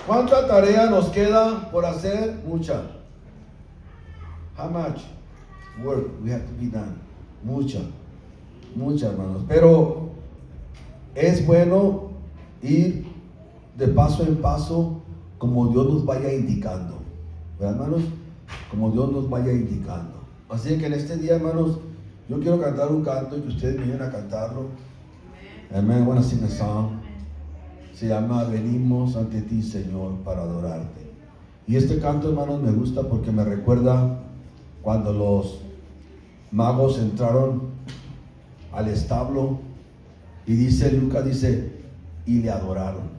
¿Cuánta tarea nos queda por hacer? Mucha. How much work we have to be done? Mucha, hermanos. Pero es bueno ir de paso en paso como Dios nos vaya indicando, ¿verdad, hermanos? Como Dios nos vaya indicando. Así que en este día, hermanos, yo quiero cantar un canto y que ustedes me ayuden a cantarlo. Amen. I want to sing a song. Se llama Venimos ante ti, Señor, para adorarte. Y este canto, hermanos, me gusta porque me recuerda cuando los magos entraron al establo y dice, Lucas dice, y le adoraron.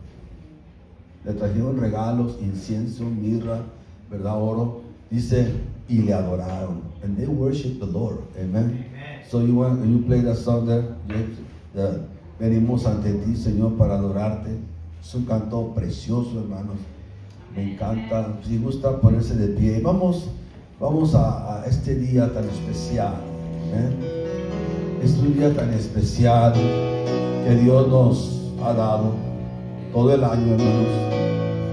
Le trajeron regalos, incienso, mirra, ¿verdad? Oro. Dice, y le adoraron. And they worship the Lord. Amen. So you play that song there. Venimos ante ti, Señor, para adorarte. Es un canto precioso, hermanos. Me encanta. Si gusta ponerse de pie. Vamos a este día tan especial. Amen. Es un día tan especial que Dios nos ha dado todo el año, hermanos.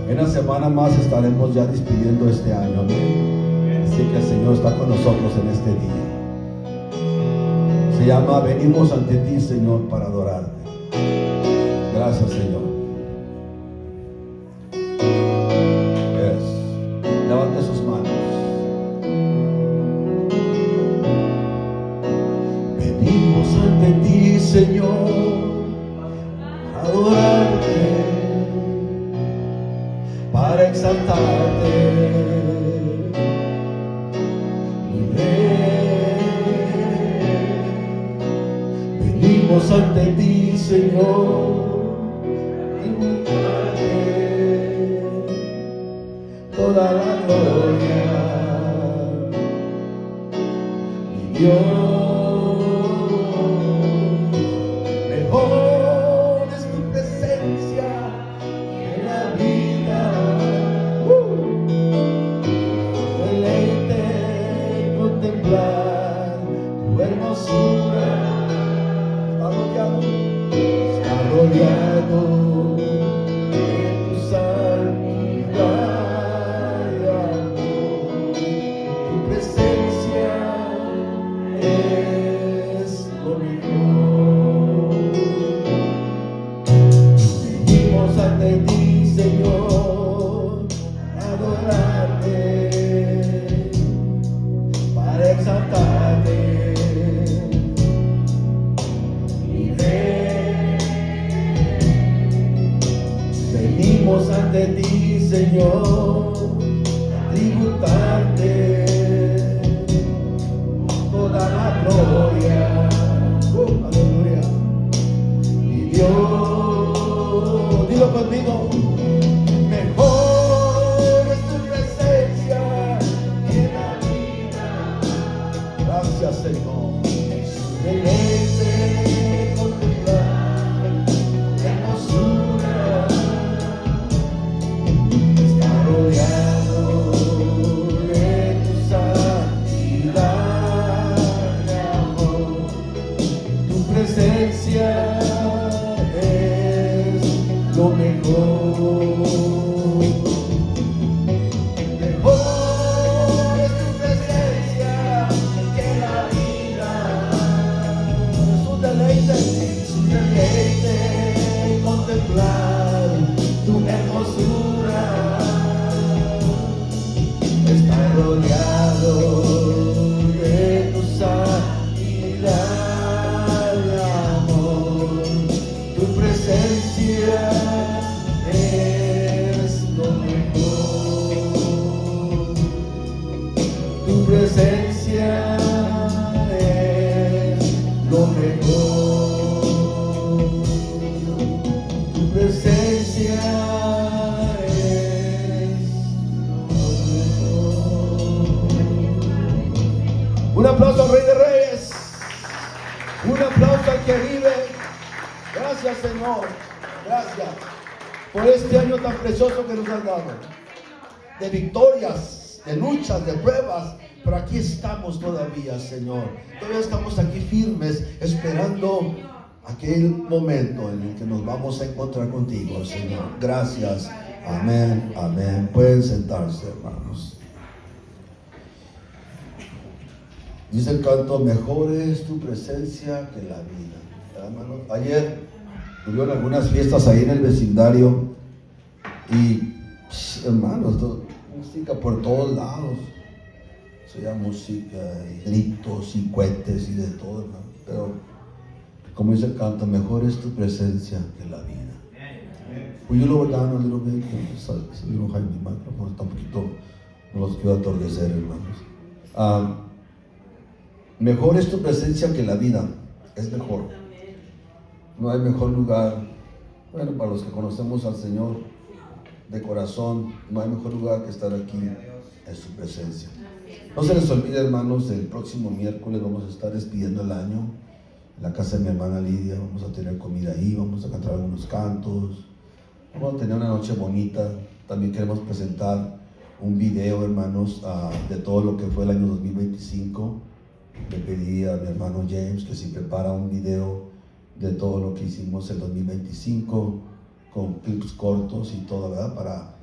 En una semana más estaremos ya despidiendo este año. Amén. Así que el Señor está con nosotros en este día. Se llama Venimos ante ti, Señor, para adorarte. Gracias, Señor. Levante sus manos. Venimos ante ti, Señor, para adorarte, para exaltarte. Venimos ante ti, Señor, toda la gloria, mi Dios, mejor es tu presencia que la vida. Deleite contemplar tu hermosura. Está rodeado de tu santidad y amor. Tu presencia es lo mejor. Venimos ante ti, Señor, a adorarte, para exaltarte. Venimos ante ti, Señor, tributarte toda la gloria. Aleluya. Mi Dios, dilo conmigo. Mejor es tu presencia que la vida. Gracias, Señor. Deleite contemplar la hermosura. Rodeado de tu santidad y amor, tu presencia es lo mejor. Mejor es tu presencia que la vida. Es un deleite contemplar tu hermosura. Está rodeado de tu santidad y amor. Tu presencia es lo mejor. Tu presencia es lo mejor. Tu presencia un aplauso al Rey de Reyes. Un aplauso al que vive. Gracias, Señor. Gracias por este año tan precioso que nos has dado. De victorias, de luchas, de pruebas. Pero aquí estamos todavía, Señor. Todavía estamos aquí firmes, esperando aquel momento en el que nos vamos a encontrar contigo, Señor. Gracias. Amén, amén. Pueden sentarse, hermanos. Dice el canto, mejor es tu presencia que la vida. Hermanos, ayer tuvieron algunas fiestas ahí en el vecindario y, hermanos, música por todos lados. Se oía música y gritos y cohetes y de todo, hermano. Pero, como dice el canto, mejor es tu presencia que la vida. Will you lower down a little bit? So you don't hide my microphone. Está un poquito, no los quiero atordecer, hermanos. Mejor es tu presencia que la vida. Es mejor. No hay mejor lugar. Bueno, para los que conocemos al Señor de corazón, no hay mejor lugar que estar aquí en su presencia. No se les olvide, hermanos, el próximo miércoles vamos a estar despidiendo el año en la casa de mi hermana Lidia. Vamos a tener comida ahí, vamos a cantar algunos cantos, vamos a tener una noche bonita. También queremos presentar un video, hermanos, de todo lo que fue el año 2025. Le pedí a mi hermano James que si prepara un video de todo lo que hicimos en 2025 con clips cortos y todo, ¿verdad? Para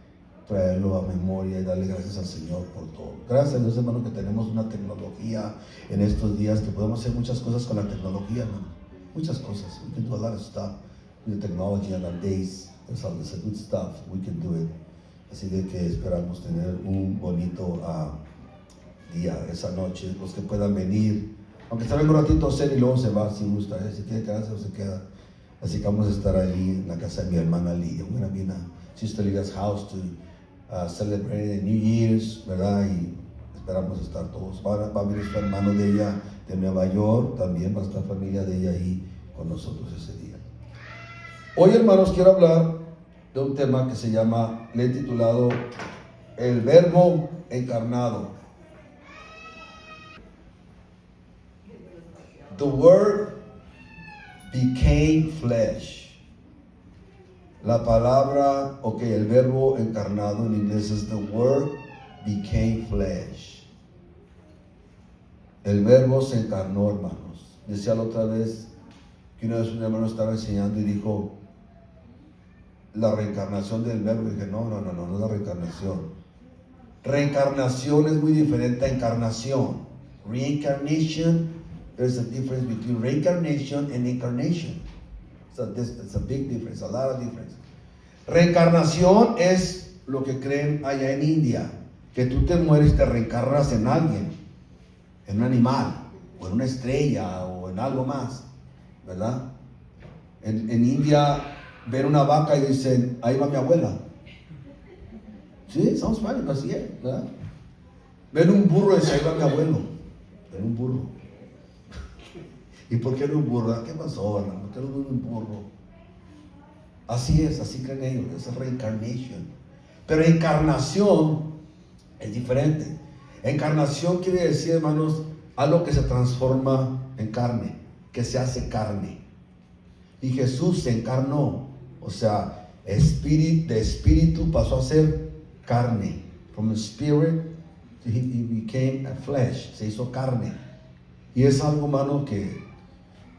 traerlo a memoria y darle gracias al Señor por todo. Gracias a Dios, hermano, que tenemos una tecnología en estos días, que podemos hacer muchas cosas con la tecnología, hermano. Muchas cosas. We can do a lot of stuff with the technology and our days. There's a good stuff. We can do it. Así de que esperamos tener un bonito día esa noche. Los que puedan venir, aunque se venga un ratito a hacer y luego se va, si gusta, si quiere quedarse o se queda. Así que vamos a estar ahí en la casa de mi hermana Lidia. We're going to be in Sister Lidia's house to celebrate the New Year's, ¿verdad? Y esperamos estar todos. Va a venir su hermano de ella de Nueva York, también va a estar familia de ella ahí con nosotros ese día. Hoy, hermanos, quiero hablar de un tema que se llama, le he titulado El Verbo Encarnado. The Word became flesh. La palabra, el verbo encarnado en inglés es the Word became flesh. El verbo se encarnó, hermanos. Decía la otra vez que una vez un hermano estaba enseñando y dijo la reencarnación del verbo. Y dije, no es la reencarnación. Reencarnación es muy diferente a encarnación. Reincarnation, there's a difference between reincarnation and incarnation. It's a big difference, a lot of difference. Reencarnación es lo que creen allá en India, que tú te mueres y te reencarnas en alguien, en un animal, o en una estrella, o en algo más, ¿verdad? En India ven una vaca y dicen, ahí va mi abuela. Sí, sounds funny, pero así es, ¿verdad? Ven un burro y dicen, ahí va mi abuelo. Ven un burro. ¿Y por qué no un burro? ¿Qué pasó, hermano? ¿Por qué no un burro? Así es, así creen ellos, es reincarnation. Pero encarnación es diferente. Encarnación quiere decir, hermanos, algo que se transforma en carne, que se hace carne. Y Jesús se encarnó, o sea, de espíritu pasó a ser carne. From the spirit, he became a flesh, se hizo carne. Y es algo, hermano, que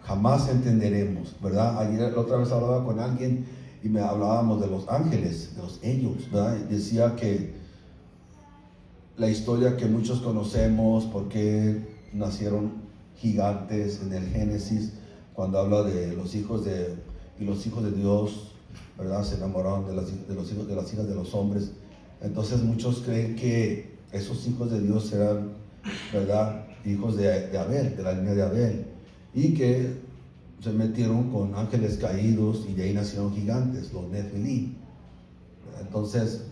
jamás entenderemos, ¿verdad? Ayer la otra vez hablaba con alguien y me hablábamos de los ángeles, de los angels, ¿verdad? Y decía que la historia que muchos conocemos, porque nacieron gigantes en el Génesis, cuando habla de los hijos de Dios, ¿verdad? Se enamoraron de las hijas de los hombres. Entonces muchos creen que esos hijos de Dios serán, ¿verdad?, hijos de Abel, de la línea de Abel, y que se metieron con ángeles caídos y de ahí nacieron gigantes, los Nefilim. Entonces,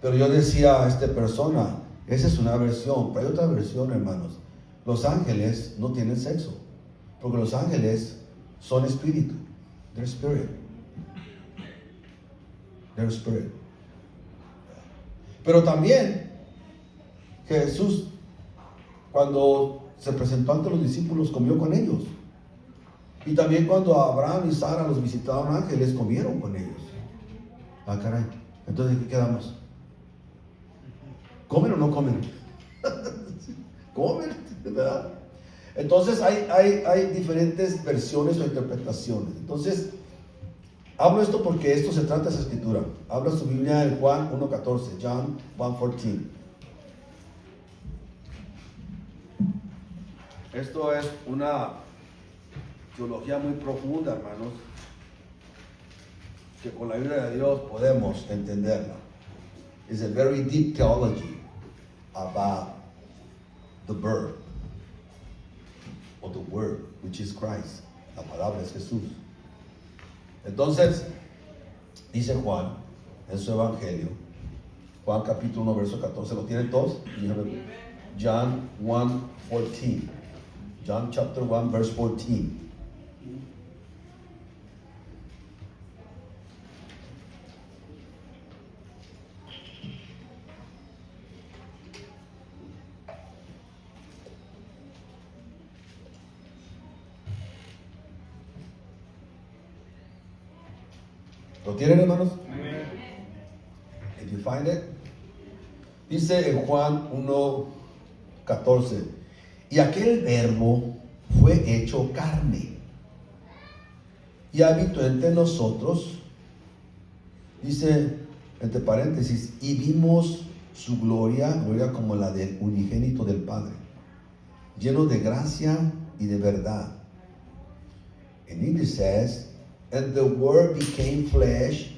pero yo decía a esta persona, esa es una versión, pero hay otra versión, hermanos. Los ángeles no tienen sexo, porque los ángeles son espíritu, they're spirit. They're spirit. Pero también Jesús, cuando se presentó ante los discípulos, comió con ellos. Y también cuando Abraham y Sara los visitaron ángeles, comieron con ellos. Ah, caray. Entonces, ¿qué quedamos? ¿Comen o no comen? Comen, ¿verdad? Entonces hay diferentes versiones o interpretaciones. Entonces, Hablo esto porque esto se trata de esa escritura. Habla su Biblia en Juan 1:14, John 1:14. Esto es una teología muy profunda, hermanos, que con la ayuda de Dios podemos entenderla. It's a very deep theology about the birth of the word, which is Christ. La palabra es Jesús. Entonces, dice Juan en su evangelio, Juan capítulo 1, verso 14, ¿lo tienen todos? John 1:14. John chapter 1, verse 14. ¿Lo tienen, hermanos? Amen. If you find it, dice en Juan 1:14, y aquel verbo fue hecho carne y habitó entre nosotros, dice entre paréntesis, y vimos su gloria, gloria como la del unigénito del Padre, lleno de gracia y de verdad. In English says, and the Word became flesh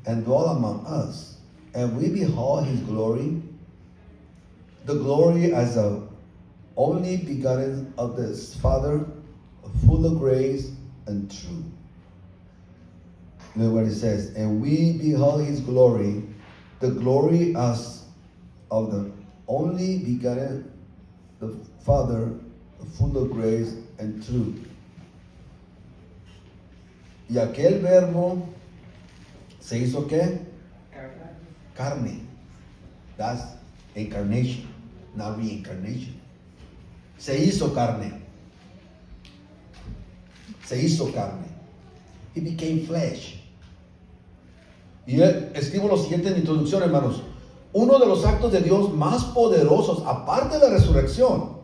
and dwelt among us, and we beheld his glory, the glory as the only begotten of the Father, full of grace and truth. Look what it says, and we beheld his glory, the glory as of the only begotten, the Father, full of grace and truth. Y aquel verbo se hizo ¿qué? Carne. That's incarnation, not reincarnation. Se hizo carne. Se hizo carne. He became flesh. Y escribo lo siguiente en mi introducción, hermanos. Uno de los actos de Dios más poderosos, aparte de la resurrección,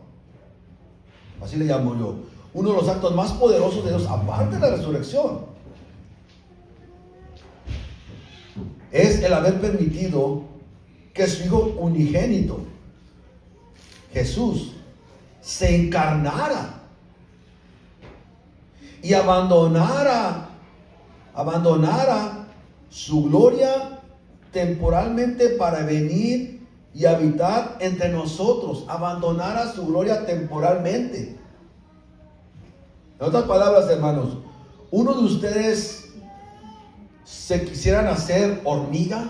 así le llamo yo, uno de los actos más poderosos de Dios, aparte de la resurrección, es el haber permitido que su Hijo unigénito, Jesús, se encarnara y abandonara su gloria temporalmente para venir y habitar entre nosotros, abandonara su gloria temporalmente. En otras palabras, hermanos, uno de ustedes se quisieran hacer hormiga.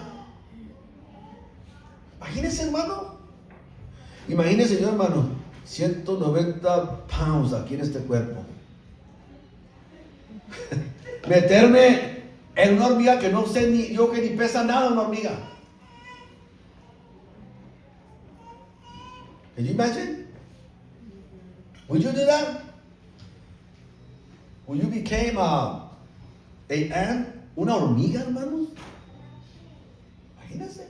Imagínense, hermano. Imagínense, señor hermano, 190 pounds aquí en este cuerpo. Meterme en una hormiga que no sé ni yo, que ni pesa nada una hormiga. Can you imagine? Would you do that? Would you become a ant? Una hormiga, hermanos. Imagínense.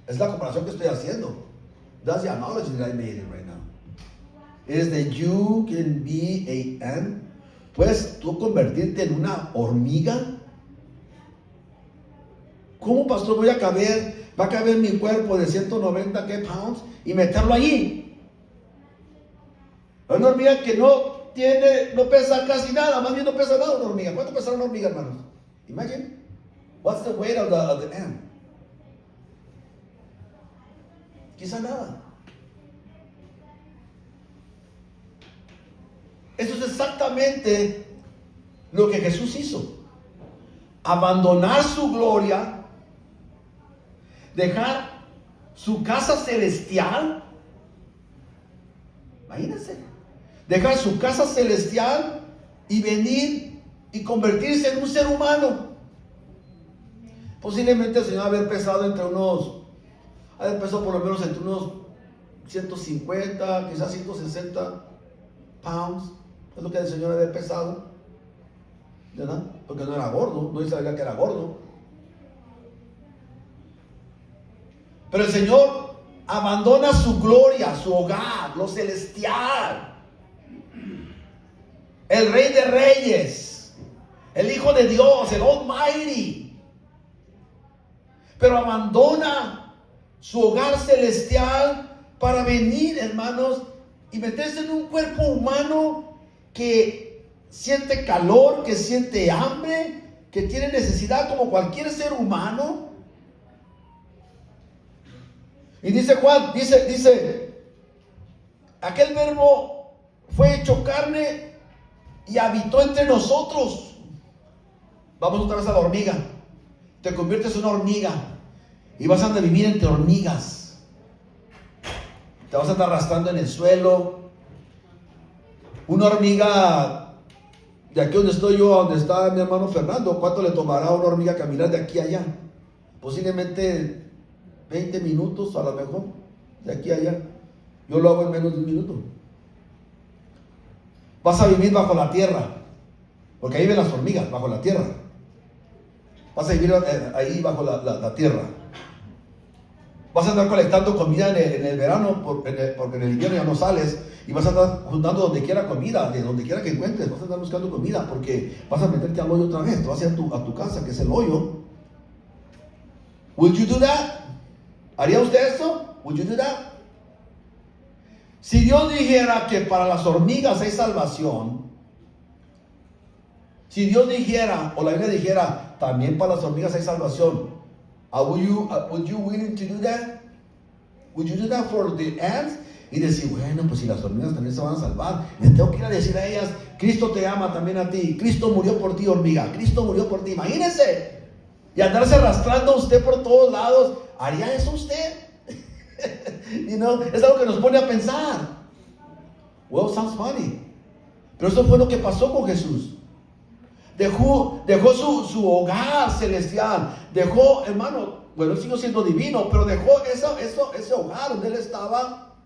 Es la comparación que estoy haciendo. That's the analogy that I made it right now. Is that you can be a ant. Puedes tú convertirte en una hormiga. ¿Cómo, pastor, va a caber mi cuerpo de 190 pounds y meterlo allí? Una hormiga que no pesa casi nada, más bien no pesa nada una hormiga. ¿Cuánto pesa una hormiga, hermanos? Imagine, what's the weight of the ant? Quizá nada. Eso es exactamente lo que Jesús hizo. Abandonar su gloria, dejar su casa celestial. Imagínense, dejar su casa celestial y venir y convertirse en un ser humano. Posiblemente el Señor haber pesado por lo menos entre unos 150, quizás 160 pounds. Es lo que el Señor haber pesado, ¿verdad? Porque no era gordo, no sabía que era gordo. Pero el Señor abandona su gloria, su hogar, lo celestial. El Rey de Reyes, el Hijo de Dios, el Almighty. Pero abandona su hogar celestial para venir, hermanos, y meterse en un cuerpo humano que siente calor, que siente hambre, que tiene necesidad como cualquier ser humano. Y dice Juan, dice, aquel verbo fue hecho carne y habitó entre nosotros. Vamos otra vez a la hormiga. Te conviertes en una hormiga y vas a vivir entre hormigas. Te vas a estar arrastrando en el suelo. Una hormiga de aquí donde estoy yo, donde está mi hermano Fernando, ¿cuánto le tomará a una hormiga caminar de aquí a allá? Posiblemente 20 minutos a lo mejor, de aquí a allá. Yo lo hago en menos de un minuto. Vas a vivir bajo la tierra, porque ahí ven las hormigas, bajo la tierra. Vas a vivir ahí bajo la tierra. Vas a andar colectando comida en el verano, porque en el invierno ya no sales. Y vas a andar juntando donde quiera comida, de donde quiera que encuentres. Vas a andar buscando comida, porque vas a meterte al hoyo otra vez. Te vas a ir a tu casa, que es el hoyo. Would you do that? ¿Haría usted esto? Would you do that? Si Dios dijera que para las hormigas hay salvación, si Dios dijera, o la Biblia dijera, también para las hormigas hay salvación, would you willing to do that? Would you do that for the ants? Y decir, bueno, pues si las hormigas también se van a salvar, les tengo que ir a decir a ellas, Cristo te ama también a ti, Cristo murió por ti, hormiga, Cristo murió por ti, imagínense, y andarse arrastrando a usted por todos lados. ¿Haría eso usted? Es algo que nos pone a pensar. Well, sounds funny. Pero eso fue lo que pasó con Jesús. Dejó su hogar celestial. Dejó, hermano, bueno, siguió siendo divino, pero dejó ese hogar donde él estaba.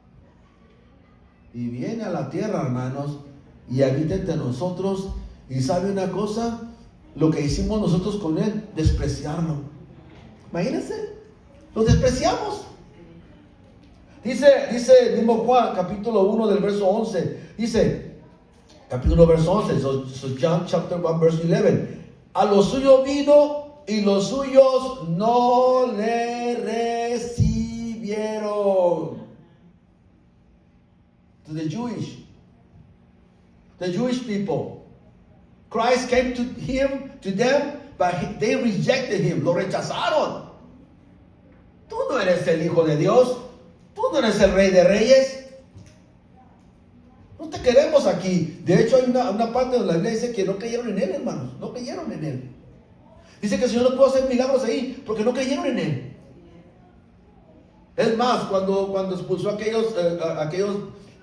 Y viene a la tierra, hermanos, y habita entre nosotros. Y sabe una cosa, lo que hicimos nosotros con él, despreciarlo. Imagínense, lo despreciamos. Dice el mismo Juan, capítulo 1 del verso 11. Dice, capítulo 1, verso 11. So John chapter 1, verse 11. A lo suyo vino y los suyos no le recibieron. To the Jewish people. Christ came to them, but they rejected him. Lo rechazaron. Tú no eres el Hijo de Dios. Tú no eres el Rey de Reyes. No te queremos aquí. De hecho, hay una parte donde la Biblia dice que no creyeron en él, hermanos. No creyeron en él. Dice que el Señor no pudo hacer milagros ahí porque no creyeron en él. Es más, cuando expulsó a aquellos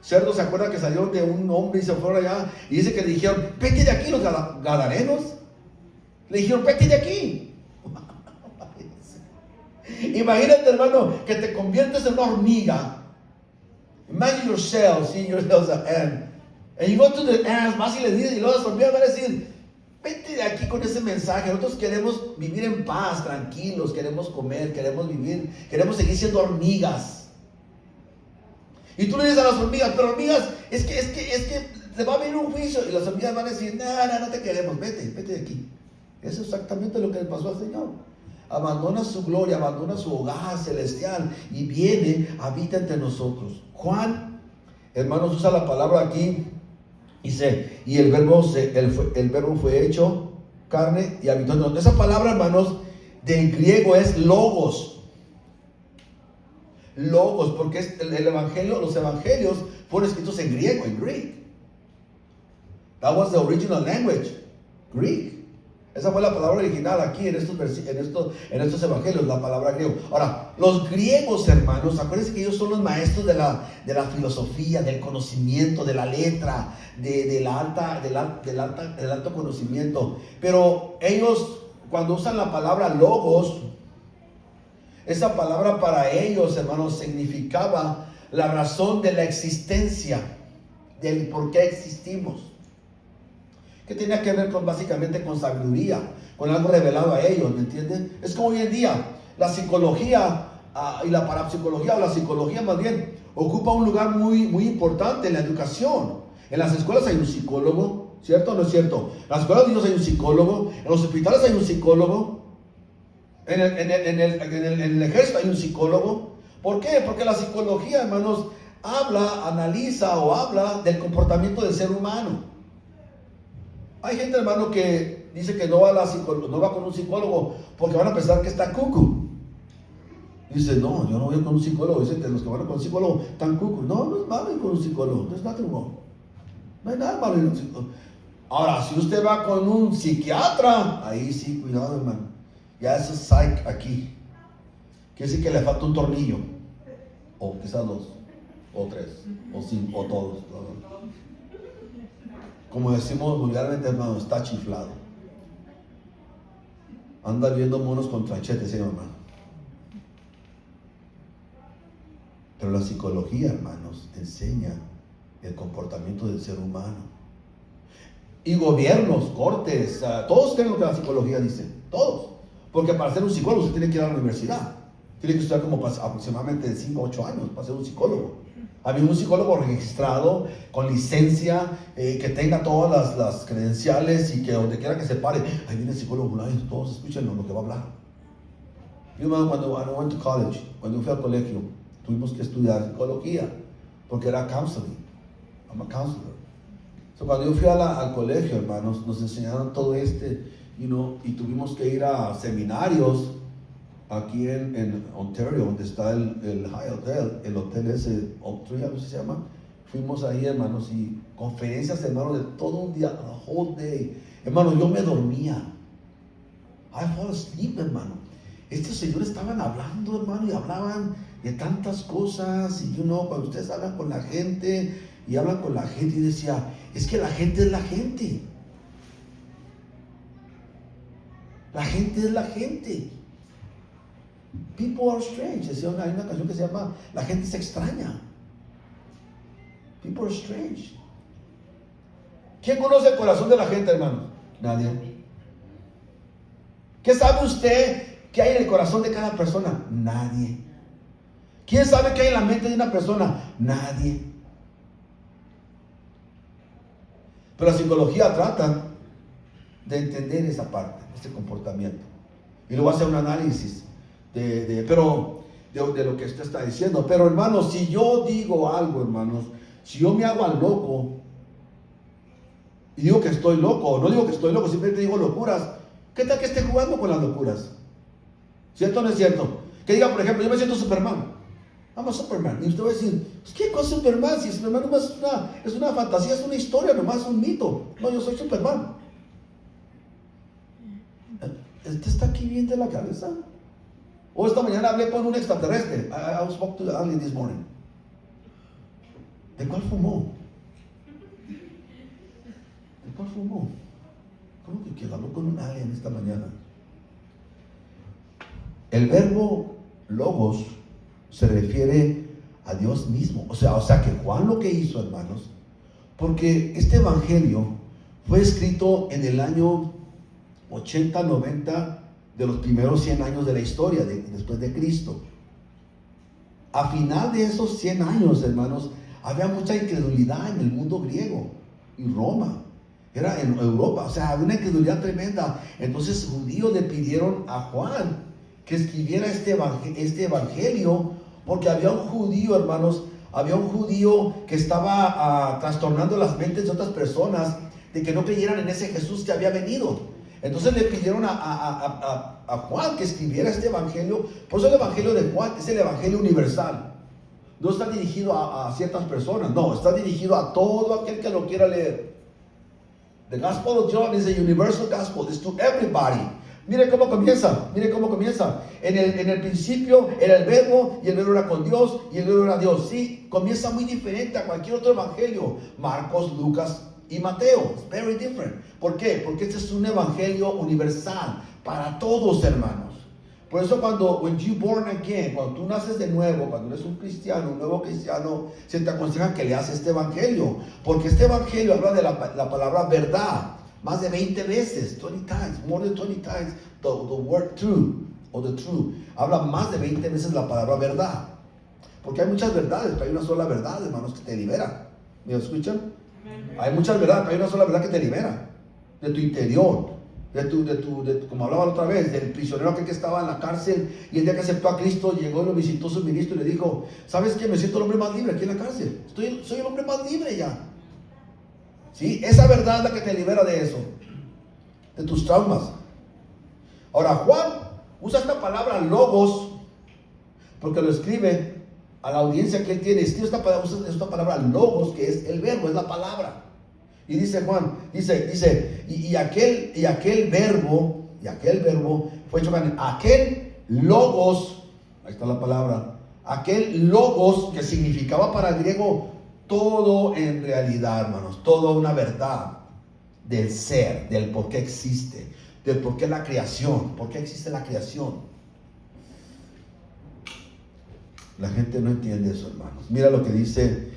cerdos, ¿se acuerdan que salieron de un hombre y se fueron allá? Y dice que le dijeron, vete de aquí, los gadarenos. Le dijeron, vete de aquí. Imagínate, hermano, que te conviertes en una hormiga. Imagine yourself, seeing yourself as an ant. And you go to the ants, vas y le dices, y luego las hormigas van a decir, vete de aquí con ese mensaje. Nosotros queremos vivir en paz, tranquilos, queremos comer, queremos vivir, queremos seguir siendo hormigas. Y tú le dices a las hormigas, pero hormigas, es que te va a venir un juicio. Y las hormigas van a decir, no te queremos, vete de aquí. Eso es exactamente lo que le pasó al Señor. Abandona su gloria, abandona su hogar celestial y viene, habita entre nosotros. Juan, hermanos, usa la palabra aquí, dice, y el verbo fue hecho carne y habitó en nosotros. Esa palabra, hermanos, del griego es logos. Logos, porque los evangelios fueron escritos en griego, en Greek. That was the original language, Greek. Esa fue la palabra original aquí en estos evangelios, la palabra griego. Ahora, los griegos, hermanos, acuérdense que ellos son los maestros de la filosofía, del conocimiento, de la letra, del alto conocimiento. Pero ellos, cuando usan la palabra logos, esa palabra para ellos, hermanos, significaba la razón de la existencia, del por qué existimos. Que tenía que ver básicamente con sabiduría, con algo revelado a ellos, ¿me entienden? Es como hoy en día, la psicología y la parapsicología, o la psicología más bien, ocupa un lugar muy, muy importante en la educación. En las escuelas hay un psicólogo, ¿Cierto o no es cierto? En las escuelas de niños hay un psicólogo, en los hospitales hay un psicólogo, en el ejército hay un psicólogo. ¿Por qué? Porque la psicología, hermanos, analiza o habla del comportamiento del ser humano. Hay gente, hermano, que dice que no va con un psicólogo porque van a pensar que está cucu. Dice, no, yo no voy con un psicólogo. Dice que los que van con un psicólogo están cucu. No, no es malo ir con un psicólogo. No es nada wrong. No hay nada malo ir con un psicólogo. Ahora, si usted va con un psiquiatra, ahí sí, cuidado, hermano. Ya eso es psych aquí. Quiere decir que le falta un tornillo. O quizás 2, o 3, o 5, o todos. Como decimos vulgarmente, hermano, está chiflado. Anda viendo monos con tranchetes, hermano. Pero la psicología, hermanos, enseña el comportamiento del ser humano. Y gobiernos, cortes, todos creen lo que la psicología dice. Todos. Porque para ser un psicólogo usted tiene que ir a la universidad. Tiene que estudiar como aproximadamente de 5 a 8 años para ser un psicólogo. Había un psicólogo registrado, con licencia, que tenga todas las credenciales y que donde quiera que se pare, ahí viene el psicólogo, todos escuchen lo que va a hablar. Yo, cuando I went to college, cuando fui al colegio, tuvimos que estudiar psicología, porque era counseling. I'm a counselor. So, cuando yo fui al colegio, hermanos, nos enseñaron todo y tuvimos que ir a seminarios aquí en Ontario, donde está el High Hotel, el hotel ese, Oaktree, ¿cómo se llama? Fuimos ahí, hermanos, y conferencias, hermanos, de todo un día, the whole day. Hermano, yo me dormía. I fall asleep, hermano. Estos señores estaban hablando, hermano, y hablaban de tantas cosas, y cuando ustedes hablan con la gente, y hablan con la gente, y decía, es que la gente es la gente. La gente es la gente. People are strange. Hay una canción que se llama La gente se extraña. People are strange. ¿Quién conoce el corazón de la gente, hermano? Nadie. ¿Qué sabe usted que hay en el corazón de cada persona? Nadie. ¿Quién sabe qué hay en la mente de una persona? Nadie. Pero la psicología trata de entender esa parte, ese comportamiento. Y luego hace un análisis de lo que usted está diciendo. Pero, hermanos, si yo digo algo, hermanos, si yo me hago al loco y digo que estoy loco, no digo que estoy loco, simplemente digo locuras, ¿qué tal que esté jugando con las locuras? ¿Cierto o no es cierto? Que diga, por ejemplo, yo me siento Superman. I'm a Superman. Y usted va a decir, ¿qué cosa es Superman? Si Superman nomás es una fantasía, es una historia, nomás es un mito. No, yo soy Superman. ¿Este está aquí bien de la cabeza? O esta mañana hablé con un extraterrestre. I spoke to the alien this morning. ¿De cuál fumó? ¿De cuál fumó? ¿Cómo que habló con un alien esta mañana? El verbo logos se refiere a Dios mismo. O sea que Juan lo que hizo, hermanos, porque este evangelio fue escrito en el año 80, 90 de los primeros 100 años de la historia, después de Cristo. A final de esos 100 años, hermanos, había mucha incredulidad en el mundo griego y Roma. Era en Europa, o sea, había una incredulidad tremenda. Entonces, judíos le pidieron a Juan que escribiera este evangelio, porque había un judío, hermanos, que estaba trastornando las mentes de otras personas de que no creyeran en ese Jesús que había venido. Entonces le pidieron a Juan que escribiera este evangelio. Por eso el evangelio de Juan es el evangelio universal. No está dirigido a ciertas personas, no, está dirigido a todo aquel que lo quiera leer. The Gospel of John is a universal gospel, it's to everybody. Mire cómo comienza. En el principio era el verbo, y el verbo era con Dios, y el verbo era Dios. Sí, comienza muy diferente a cualquier otro evangelio. Marcos, Lucas y Mateo. It's very different. ¿Por qué? Porque este es un evangelio universal para todos, hermanos. Por eso when you born again, cuando tú naces de nuevo, cuando eres un cristiano, un nuevo cristiano, se te aconseja que leas este evangelio. Porque este evangelio habla de la palabra verdad. Más de 20 veces, 20 times, more than 20 times, the word true, o the true. Habla más de 20 veces la palabra verdad. Porque hay muchas verdades, pero hay una sola verdad, hermanos, que te libera. ¿Me escuchan? Hay muchas verdades, pero hay una sola verdad que te libera. De tu interior. Como hablaba la otra vez, del prisionero aquel que estaba en la cárcel y el día que aceptó a Cristo llegó y lo visitó su ministro y le dijo: ¿sabes qué? Me siento el hombre más libre aquí en la cárcel. Soy el hombre más libre ya. ¿Sí? Esa verdad es la que te libera de eso, de tus traumas. Ahora Juan usa esta palabra logos porque lo escribe a la audiencia que él tiene. Escribe usa esta palabra logos, que es el verbo, es la palabra. Y dice Juan, y aquel verbo fue hecho carne. Aquel logos, ahí está la palabra, aquel logos que significaba para el griego todo en realidad, hermanos, toda una verdad del ser, del por qué existe, del por qué la creación, por qué existe la creación. La gente no entiende eso, hermanos. Mira lo que dice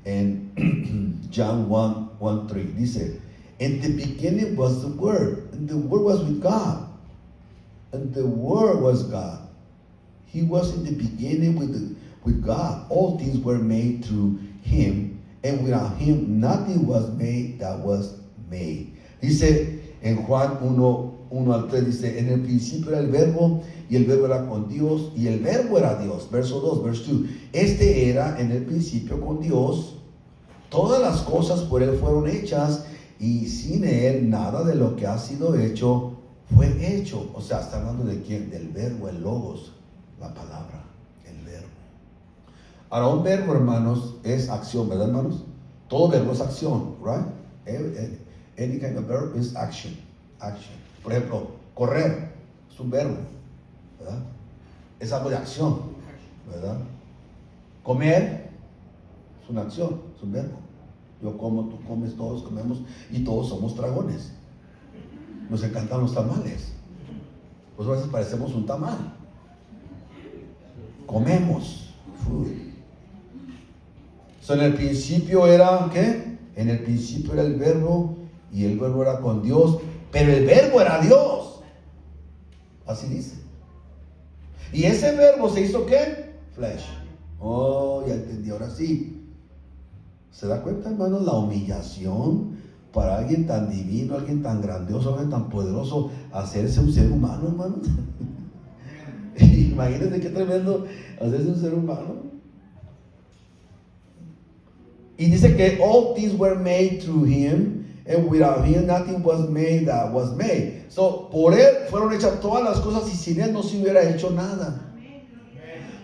en John 1:3. Dice: in the beginning was the Word, and the Word was with God, and the Word was God. He was in the beginning with God. All things were made through Him, and without Him nothing was made that was made. Dice en Juan 1:1-3, dice: en el principio era el verbo, y el verbo era con Dios, y el verbo era Dios. Verso 2, verse 2. Este era en el principio con Dios. Todas las cosas por Él fueron hechas, y sin Él nada de lo que ha sido hecho fue hecho. O sea, está hablando de quién, del verbo, el logos, la palabra, el verbo. Ahora, un verbo, hermanos, es acción, ¿verdad, hermanos? Todo verbo es acción, right? Any kind of verb is action. Por ejemplo, correr es un verbo, ¿verdad? Es algo de acción, ¿verdad? Comer es una acción, es un verbo. Yo como, tú comes, todos comemos, y todos somos dragones. Nos encantan los tamales. Pues a veces parecemos un tamal. Comemos food. En el principio era, ¿qué? En el principio era el verbo, y el verbo era con Dios, pero el verbo era Dios. Así dice. Y ese verbo se hizo, ¿qué? Flesh. Oh, ya entendí, ahora sí. ¿Se da cuenta, hermanos, la humillación para alguien tan divino, alguien tan grandioso, alguien tan poderoso, hacerse un ser humano, hermanos? Imagínense qué tremendo hacerse un ser humano. Y dice que all things were made through Him, and without Him nothing was made that was made. So, por Él fueron hechas todas las cosas, y sin Él no se hubiera hecho nada.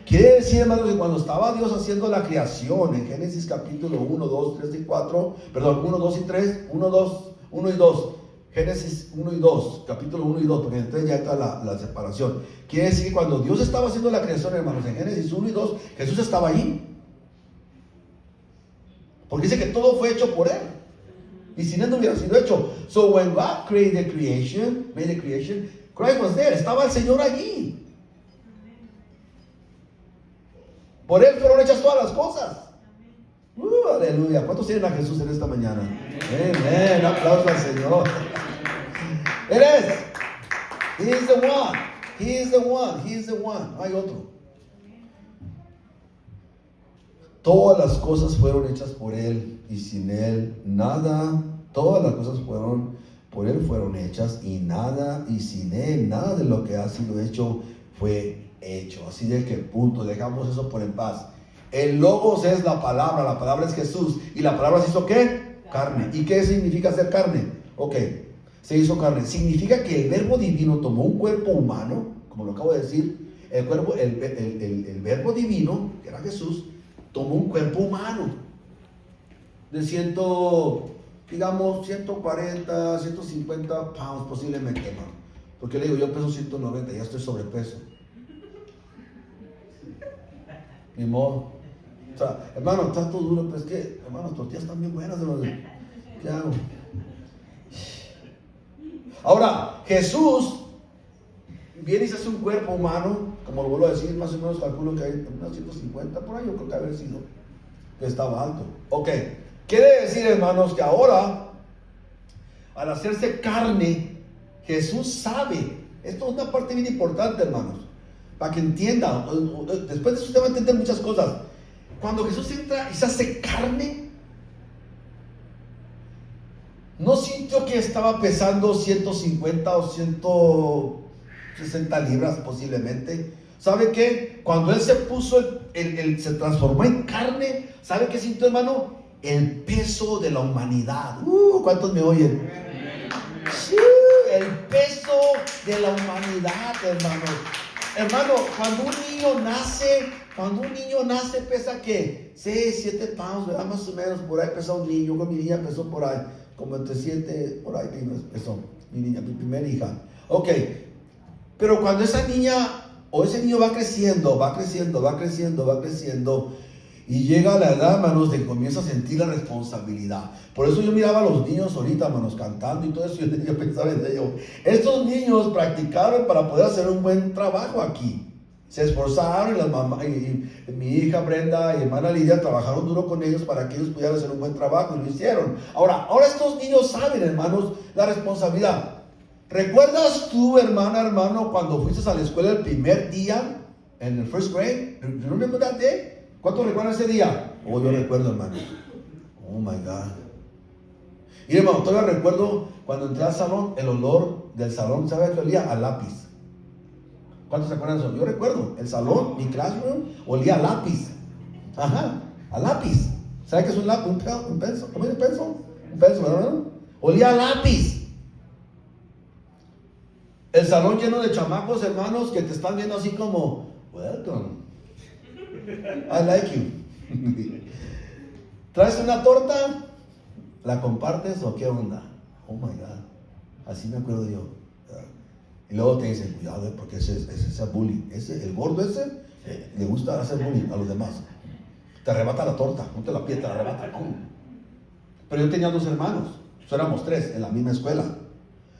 Quiere decir, hermanos, que cuando estaba Dios haciendo la creación, en Génesis capítulo 1, 2, 3 y 4, perdón, 1, 2 y 3, 1 y 2, Génesis 1 y 2, capítulo 1 y 2, porque entonces ya está la separación. Quiere decir que cuando Dios estaba haciendo la creación, hermanos, en Génesis 1 y 2, Jesús estaba ahí. Porque dice que todo fue hecho por Él. Y sin Él no hubiera sido hecho. So when God made the creation, Christ was there. Estaba el Señor allí. Por Él fueron hechas todas las cosas. Aleluya. ¿Cuántos tienen a Jesús en esta mañana? Amén. Aplausos al Señor. Él es. He is the one. He is the one. He is the one. No hay otro. Todas las cosas fueron hechas por Él, y sin Él nada. Todas las cosas por Él fueron hechas, y nada, y sin Él nada de lo que ha sido hecho fue hecho. Así de que punto, dejamos eso por en paz. El logos es la palabra es Jesús, y la palabra se hizo ¿qué? Carne. ¿Y qué significa ser carne? Ok, se hizo carne. Significa que el verbo divino tomó un cuerpo humano, como lo acabo de decir. El verbo divino, que era Jesús, tomó un cuerpo humano de 140, 150 pounds posiblemente, hermano. Porque le digo, yo peso 190, ya estoy sobrepeso. Ni modo. O sea, hermano, está todo duro, pero es que, hermano, las tortillas están bien buenas, hermano. ¿Qué hago? Ahora, Jesús viene y se hace un cuerpo humano, como lo vuelvo a decir, más o menos calculo que hay unos 150, por ahí yo creo que haber sido, que estaba alto. Ok, quiere decir, hermanos, que ahora, al hacerse carne, Jesús sabe. Esto es una parte bien importante, hermanos, para que entiendan. Después de eso usted va a entender muchas cosas. Cuando Jesús entra y se hace carne, no sintió que estaba pesando 150 o 160 libras posiblemente. ¿Sabe qué? Cuando él se puso, se transformó en carne, ¿sabe qué sintió, hermano? El peso de la humanidad. ¿Cuántos me oyen? Sí, el peso de la humanidad, hermano. Hermano, cuando un niño nace pesa ¿qué? 6, 7 pounds, ¿verdad? Más o menos, por ahí pesa un niño. Con mi niña pesó por ahí, como entre 7, por ahí pesó mi niña, mi primera hija. Ok, pero cuando esa niña o ese niño va creciendo, y llega a la edad, hermanos, de que comienza a sentir la responsabilidad. Por eso yo miraba a los niños ahorita, hermanos, cantando y todo eso. Yo pensaba en ello. Estos niños practicaron para poder hacer un buen trabajo aquí. Se esforzaron, y las mamás, y mi hija Brenda y mi hermana Lidia trabajaron duro con ellos para que ellos pudieran hacer un buen trabajo, y lo hicieron. Ahora estos niños saben, hermanos, la responsabilidad. ¿Recuerdas tú, hermano, cuando fuiste a la escuela el primer día, en el first grade? ¿You remember that day? ¿Cuántos recuerdan ese día? Yo recuerdo, hermano. Oh my God. Y hermano, todavía recuerdo cuando entré al salón, el olor del salón, ¿sabes qué olía? A lápiz. ¿Cuántos se acuerdan de eso? Yo recuerdo, el salón, mi classroom, olía a lápiz. Ajá, a lápiz. ¿Sabes qué es un lápiz? Un pencil. ¿Cómo es un pencil? Un pencil, ¿verdad? Olía a lápiz. El salón lleno de chamacos, hermanos, que te están viendo así como, welcome. I like you. ¿Traes una torta? ¿La compartes o qué onda? Oh my God. Así me acuerdo yo. Y luego te dicen, cuidado, porque ese es bullying. El gordo ese, le gusta hacer bullying a los demás. Te arrebata la torta, no te la pide, te la arrebata. Pero yo tenía 2 hermanos. Éramos 3 en la misma escuela.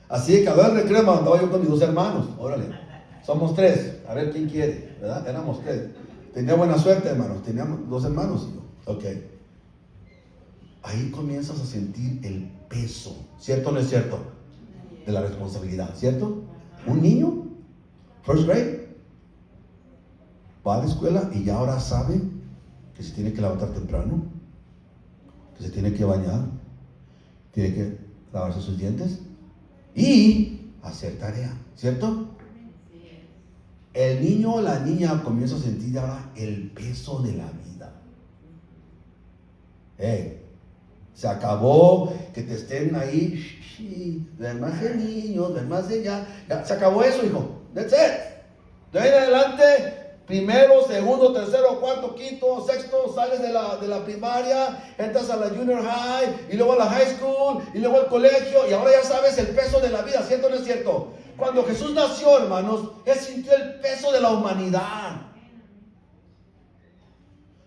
Así que cada vez recreo me andaba yo con mis 2 hermanos. Órale, somos 3. A ver quién quiere, ¿verdad? Éramos 3. Tenía buena suerte, hermanos. Teníamos 2 hermanos y yo. Ok. Ahí comienzas a sentir el peso. ¿Cierto o no es cierto? De la responsabilidad, ¿cierto? Un niño, first grade, va a la escuela y ya ahora sabe que se tiene que levantar temprano, que se tiene que bañar, tiene que lavarse sus dientes y hacer tarea, ¿cierto? El niño o la niña comienza a sentir ahora el peso de la vida. Se acabó que te estén ahí, más de niños, más de ya, se acabó eso, hijo. That's it. De ahí en adelante, primero, segundo, tercero, cuarto, quinto, sexto, sales de la primaria, entras a la junior high, y luego a la high school, y luego al colegio, y ahora ya sabes el peso de la vida, ¿cierto o no es cierto? Cuando Jesús nació, hermanos, Él sintió el peso de la humanidad.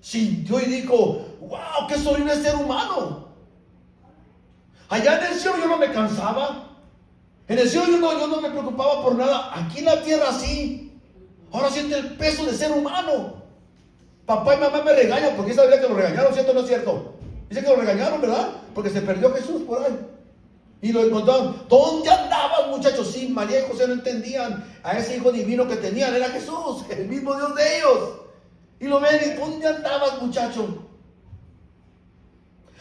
Sintió y dijo, wow, qué horrible es ser humano. Allá en el cielo yo no me cansaba. En el cielo yo no me preocupaba por nada. Aquí en la tierra sí. Ahora siente el peso de ser humano. Papá y mamá me regañan porque sabía que lo regañaron, ¿cierto o no es cierto? Dice que lo regañaron, ¿verdad? Porque se perdió Jesús por ahí. Y lo encontraron. ¿Dónde andaban, muchachos? Sí, María y José no entendían a ese hijo divino que tenían. Era Jesús, el mismo Dios de ellos. Y lo ven y ¿dónde andabas, muchacho?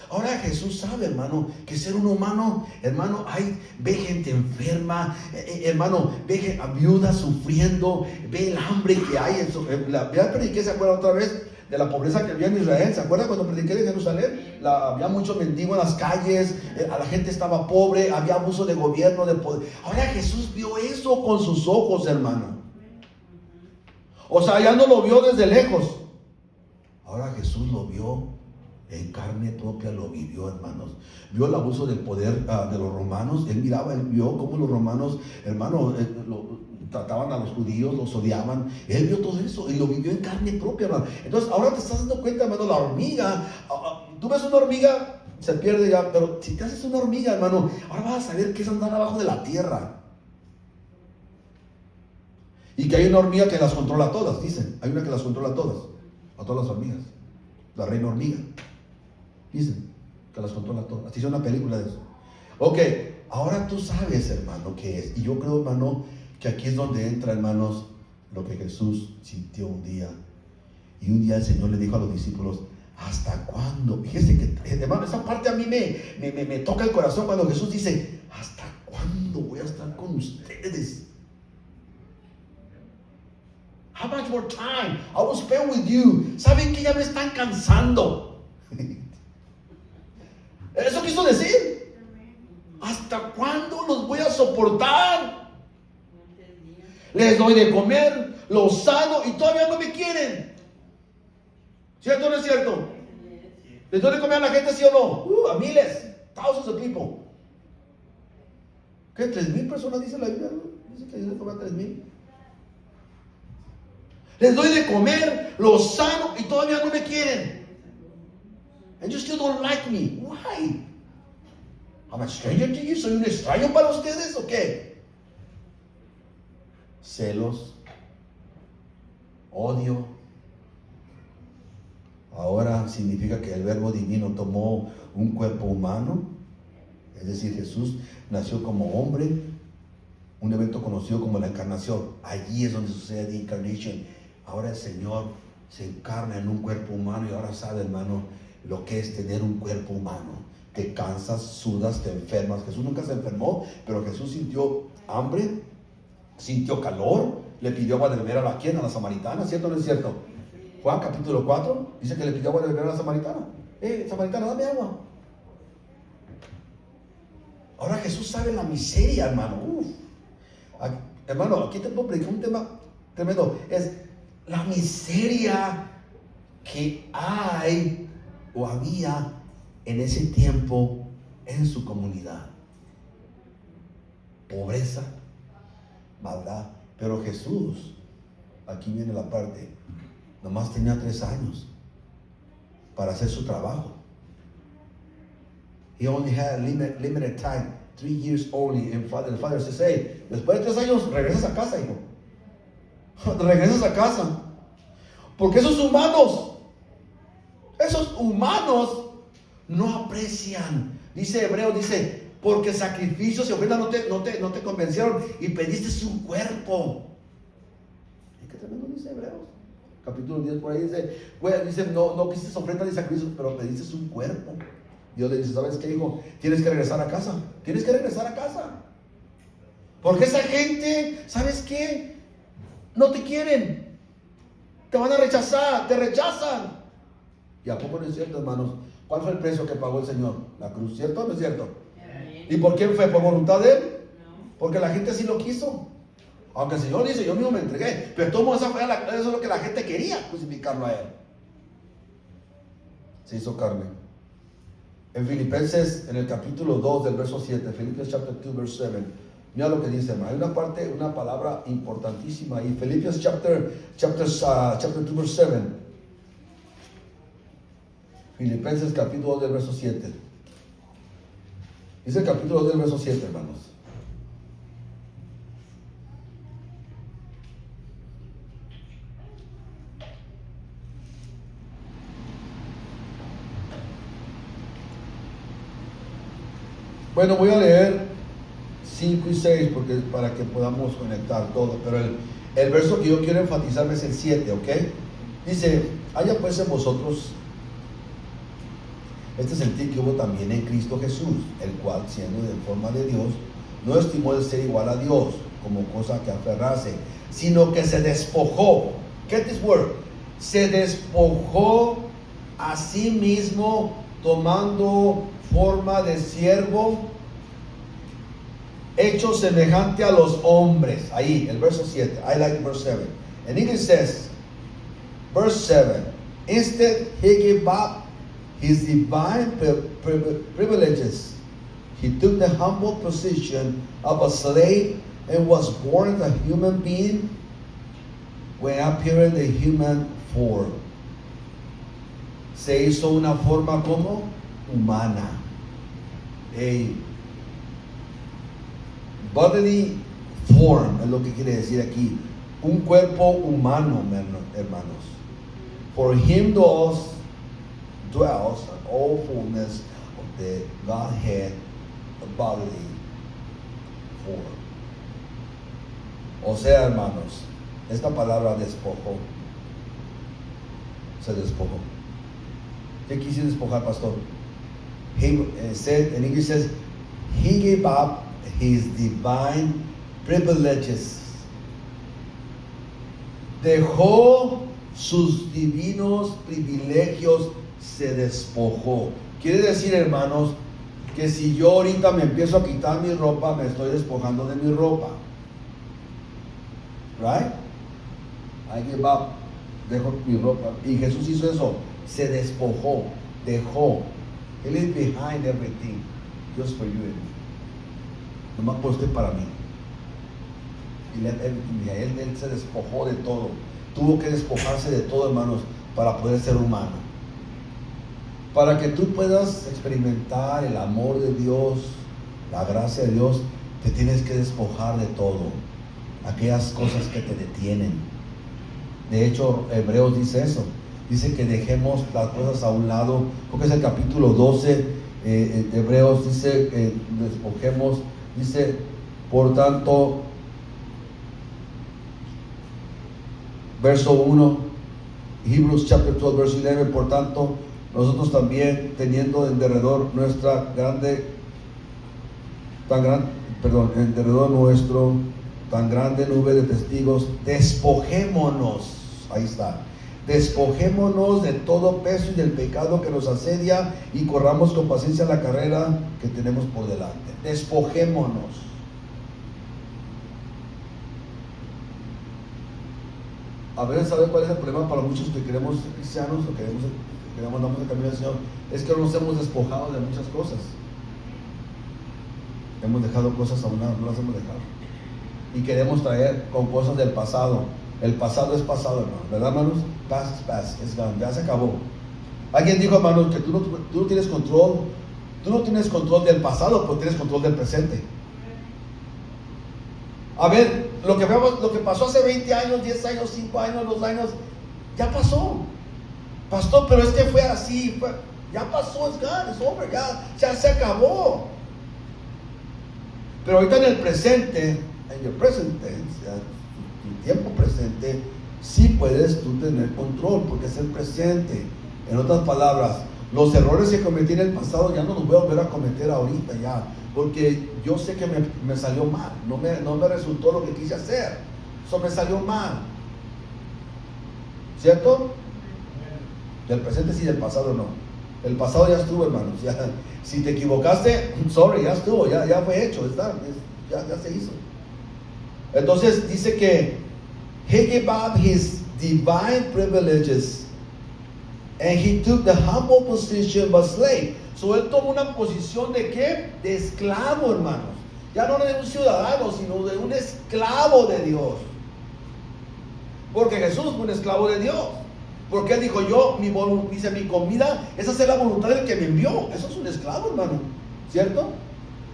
Ahora Jesús sabe, hermano, que ser un humano, hermano, ve gente enferma, hermano, ve viudas sufriendo, ve el hambre que hay. Ya prediqué, ¿se acuerdan otra vez de la pobreza que había en Israel? ¿Se acuerdan cuando prediqué en Jerusalén? Había mucho mendigo en las calles, la gente estaba pobre, había abuso de gobierno, de poder. Ahora Jesús vio eso con sus ojos, hermano. O sea, ya no lo vio desde lejos. Ahora Jesús lo vio en carne propia, lo vivió, hermanos. Vio el abuso del poder de los romanos. Él vio cómo los romanos, hermanos, trataban a los judíos, los odiaban. Él vio todo eso y lo vivió en carne propia, hermano. Entonces, ahora te estás dando cuenta, hermano, la hormiga. Tú ves una hormiga, se pierde ya, pero si te haces una hormiga, hermano, ahora vas a saber qué es andar abajo de la tierra. Y que hay una hormiga que las controla a todas, dicen. Hay una que las controla a todas las hormigas. La reina hormiga. Dicen que las controla a todas. Así es una película de eso. Ok, ahora tú sabes, hermano, qué es. Y yo creo, hermano, que aquí es donde entra, hermanos, lo que Jesús sintió un día. Y un día el Señor le dijo a los discípulos, ¿Hasta cuándo? Fíjese que, hermano, esa parte a mí me toca el corazón cuando Jesús dice, ¿hasta cuándo voy a estar con ustedes? How much more time I will spend with you? ¿Saben que ya me están cansando? Eso quiso decir. ¿Hasta cuándo los voy a soportar? Les doy de comer, los sano y todavía no me quieren. ¿Cierto o no es cierto? ¿Les doy de comer a la gente, sí o no? A miles, thousands of people. ¿Qué? 3,000 personas dice la Biblia, ¿no? Dice que les doy de comer a 3,000. Les doy de comer, los sano y todavía no me quieren. And you still don't like me. Why? I'm a stranger to you. ¿Soy un extraño para ustedes o qué? Celos, odio. Ahora significa que el verbo divino tomó un cuerpo humano. Es decir, Jesús nació como hombre. Un evento conocido como la encarnación. Allí es donde sucede la incarnation. Ahora el Señor se encarna en un cuerpo humano y ahora sabe, hermano, lo que es tener un cuerpo humano. Te cansas, sudas, te enfermas. Jesús nunca se enfermó, pero Jesús sintió hambre, sintió calor, le pidió agua de beber a la samaritana, ¿cierto o no es cierto? Juan capítulo 4 dice que le pidió agua de beber a la samaritana. Samaritana, dame agua. Ahora Jesús sabe la miseria, hermano. Hermano, aquí te puedo predicar un tema tremendo. Es la miseria que hay o había en ese tiempo en su comunidad. Pobreza, maldad. Pero Jesús, aquí viene la parte, nomás tenía 3 años para hacer su trabajo. He only had limited time, 3 years only. And the father says, hey, después de 3 años regresas a casa, hijo. Regresas a casa. Porque esos humanos no aprecian. Dice Hebreos, dice, porque sacrificios y ofrendas no te convencieron y pediste un cuerpo. ¿Y qué tremendo dice Hebreos? Capítulo 10 por ahí dice, no quisiste ofrendas ni sacrificios, pero pediste un cuerpo. Dios le dice, ¿sabes qué, hijo? Tienes que regresar a casa. Tienes que regresar a casa. Porque esa gente, ¿sabes qué? No te quieren. Te van a rechazar, te rechazan. ¿Y a poco no es cierto, hermanos? ¿Cuál fue el precio que pagó el Señor? La cruz, ¿cierto o no es cierto? ¿Y por quién fue? ¿Por voluntad de Él? Porque la gente sí lo quiso. Aunque el Señor dice, yo mismo me entregué. Pero todo eso es lo que la gente quería, crucificarlo a Él. Se hizo carne. En Filipenses, en el capítulo 2 del verso 7, Philippians chapter 2, verse 7, mira lo que dice, hermano. Hay una parte, una palabra importantísima ahí. Philippians chapter 2, verse 7. Filipenses capítulo 2 del verso 7. Dice el capítulo 2 del verso 7, hermanos. Bueno, voy a leer 5 y 6 porque, para que podamos conectar todo. Pero el verso que yo quiero enfatizar es el 7, ¿ok? Dice, haya pues en vosotros este sentir que hubo también en Cristo Jesús, el cual, siendo de forma de Dios, no estimó de ser igual a Dios como cosa que aferrarse, sino que se despojó. Get this word. Se despojó a sí mismo, tomando forma de siervo, hecho semejante a los hombres. Ahí, el verso 7. I like verse 7. And English says, verse 7, instead he gave up his divine privileges. He took the humble position of a slave and was born as a human being when appeared in the human form. Se hizo una forma como humana. A bodily form es lo que quiere decir aquí. Un cuerpo humano, hermanos. For him dwells all fullness of the Godhead bodily form. O sea, hermanos, esta palabra despojo, se despojó. ¿Qué quise despojar, pastor? He said, in English says, he gave up his divine privileges. Dejó sus divinos privilegios, se despojó. Quiere decir, hermanos, que si yo ahorita me empiezo a quitar mi ropa, me estoy despojando de mi ropa. Right? I give up. Dejo mi ropa. Y Jesús hizo eso. Se despojó. Dejó. He left behind everything. Just for you and me. Nomás por usted para mí. Y él se despojó de todo. Tuvo que despojarse de todo, hermanos, para poder ser humano. Para que tú puedas experimentar el amor de Dios, la gracia de Dios, te tienes que despojar de todo. Aquellas cosas que te detienen. De hecho, Hebreos dice eso. Dice que dejemos las cosas a un lado. Creo que es el capítulo 12 de Hebreos. Dice que despojemos. Dice, por tanto, verso 1, Hebrews chapter 12, verso 11, por tanto, nosotros también, teniendo en derredor nuestra en derredor nuestro, tan grande nube de testigos, despojémonos, ahí está, despojémonos de todo peso y del pecado que nos asedia y corramos con paciencia la carrera que tenemos por delante. Despojémonos. A ver, ¿sabe cuál es el problema para muchos que queremos ser cristianos o queremos andamos el camino del Señor? Es que nos hemos despojado de muchas cosas. Hemos dejado cosas a un lado, no las hemos dejado. Y queremos traer con cosas del pasado. El pasado es pasado, hermano, ¿verdad, hermanos? Past is past, it's gone, ya se acabó. Alguien dijo, hermanos, que tú no tienes control. Tú no tienes control del pasado, pero tienes control del presente. A ver, lo que pasó hace 20 años, 10 años, 5 años, 2 años, ya pasó. Pastor, pero es que fue así, ya pasó, es gone, es over, ya se acabó. Pero ahorita en el presente, en el presente, tu tiempo presente, sí puedes tú tener control, porque es el presente. En otras palabras, los errores que cometí en el pasado ya no los voy a volver a cometer ahorita ya, porque yo sé que me salió mal, no me resultó lo que quise hacer, eso me salió mal, ¿cierto? Del presente sí, del pasado no. El pasado ya estuvo, hermanos, ya, si te equivocaste, sorry, ya estuvo, ya fue hecho, ya se hizo. Entonces dice que he gave up his divine privileges and he took the humble position of a slave. So él tomó una posición de ¿qué? De esclavo, hermanos. Ya no de un ciudadano, sino de un esclavo de Dios. Porque Jesús fue un esclavo de Dios. Porque él dijo, mi comida es hacer la voluntad del que me envió. Eso es un esclavo, hermano, ¿cierto?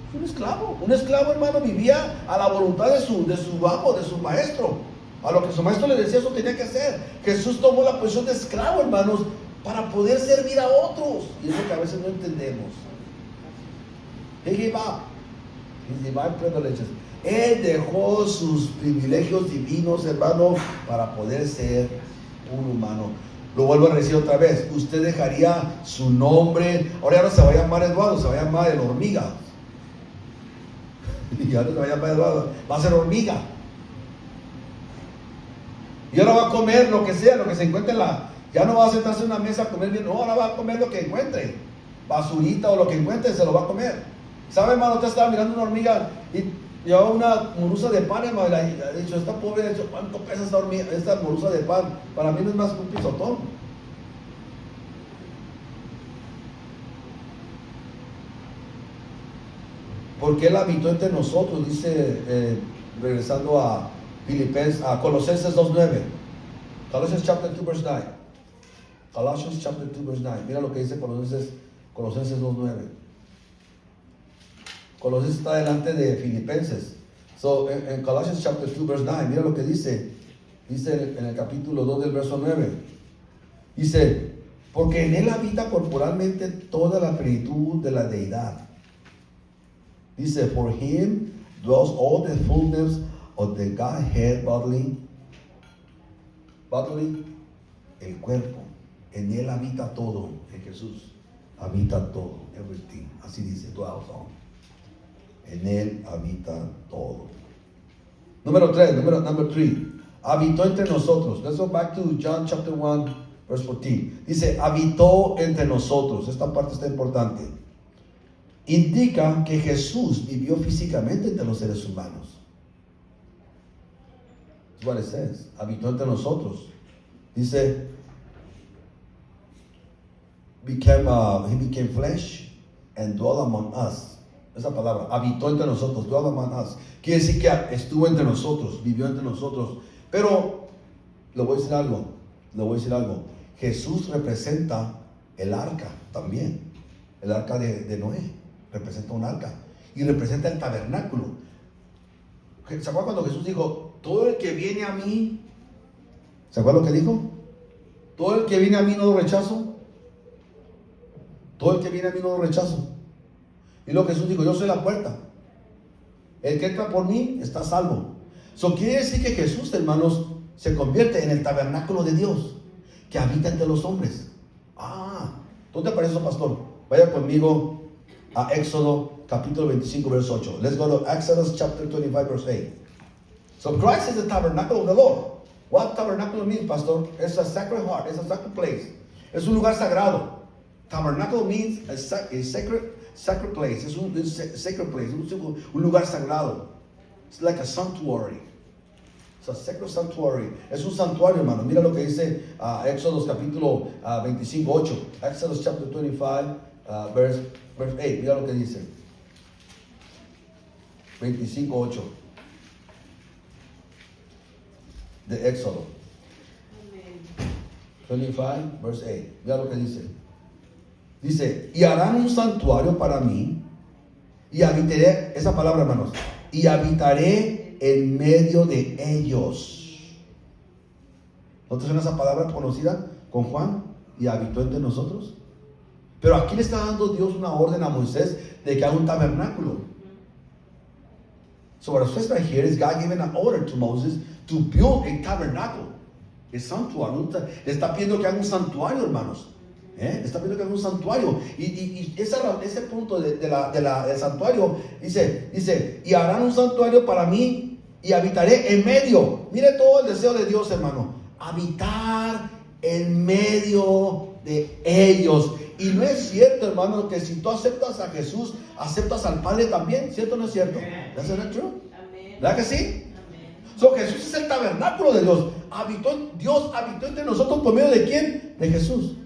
Es un esclavo. Un esclavo, hermano, vivía a la voluntad de su amo, de su maestro. A lo que su maestro le decía, eso tenía que hacer. Jesús tomó la posición de esclavo, hermanos, para poder servir a otros. Y es lo que a veces no entendemos. He gave up his divine privileges. Él dejó sus privilegios divinos, hermano, para poder ser un humano. Lo vuelvo a decir otra vez. Usted dejaría su nombre. Ahora ya no se va a llamar Eduardo, se va a llamar el hormiga. Y ya no se va a llamar Eduardo, va a ser hormiga. Y ahora va a comer lo que sea, lo que se encuentre en la... Ya no va a sentarse en una mesa a comer bien. No, ahora va a comer lo que encuentre. Basurita o lo que encuentre, se lo va a comer. ¿Sabe, hermano? Usted estaba mirando una hormiga y llevaba una morusa de pan, hermano. Y le ha dicho, esta pobre, ha dicho, ¿cuánto pesa esta morusa de pan? Para mí no es más que un pisotón. Porque Él habitó entre nosotros, dice, regresando a Colosenses 2:9. Colossians chapter 2 verse 9. Colossians chapter 2 verse 9. Mira lo que dice Colosenses 2:9. Colosenses está delante de Filipenses. So, en Colossians chapter 2 verse 9, mira lo que dice. Dice en el capítulo 2 del verso 9. Dice, porque en Él habita corporalmente toda la plenitud de la deidad. Dice, for Him dwells all the fullness of the Godhead bodily, el cuerpo. En Él habita todo. En Jesús habita todo. Everything. Así dice, dwells on. En Él habita todo. Número 3, number 3. Habitó entre nosotros. Let's go back to John chapter 1, verse 14. Dice, habitó entre nosotros. Esta parte está importante. Indica que Jesús vivió físicamente entre los seres humanos. That's what it says. Habitó entre nosotros. Dice, he became flesh and dwelt among us. Esa palabra, habitó entre nosotros, dwelt among us. Quiere decir que estuvo entre nosotros, vivió entre nosotros. Pero, le voy a decir algo. Jesús representa el arca también. El arca de Noé. Representa un arca. Y representa el tabernáculo. ¿Se acuerdan cuando Jesús dijo, todo el que viene a mí? ¿Se acuerdan lo que dijo? Todo el que viene a mí no lo rechazo. Todo el que viene a mí no lo rechazo. Y luego Jesús dijo, yo soy la puerta. El que entra por mí está salvo. Eso quiere decir que Jesús, hermanos, se convierte en el tabernáculo de Dios, que habita entre los hombres. ¿Dónde aparece eso, pastor? Vaya conmigo a Éxodo capítulo 25, verse 8. Let's go to Exodus chapter 25, verse 8. So Christ is the tabernacle of the Lord. What tabernacle means, pastor? It's a sacred heart. It's a sacred place. Es un lugar sagrado. Tabernacle means a sacred place. Es un sacred place. Un lugar sagrado. It's like a sanctuary. It's a sacred sanctuary. Es un santuario, hermano. Mira lo que dice Éxodo capítulo 25, 8. Exodus chapter 25, verse 8. Mira lo que dice. 25, 8. De Éxodo. 25, verse 8. Mira lo que dice. Dice, y harán un santuario para mí, y habitaré, esa palabra, hermanos, y habitaré en medio de ellos. ¿No te suena esa palabra conocida con Juan? Y habitó entre nosotros. Pero aquí le está dando Dios una orden a Moisés de que haga un tabernáculo. So what it says right here is God giving an order to Moses to build a tabernacle, a santuario. Le está pidiendo que haga un santuario, hermanos. Está pidiendo que haga un santuario. Y ese punto del santuario dice, y harán un santuario para mí y habitaré en medio. Mire todo el deseo de Dios, hermano. Habitar en medio de ellos. Y no es cierto, hermano, que si tú aceptas a Jesús, aceptas al Padre también. ¿Cierto o no es cierto? ¿That's not true? ¿Verdad que sí? So, Jesús es el tabernáculo de Dios. Dios habitó entre nosotros por medio de ¿quién? De Jesús.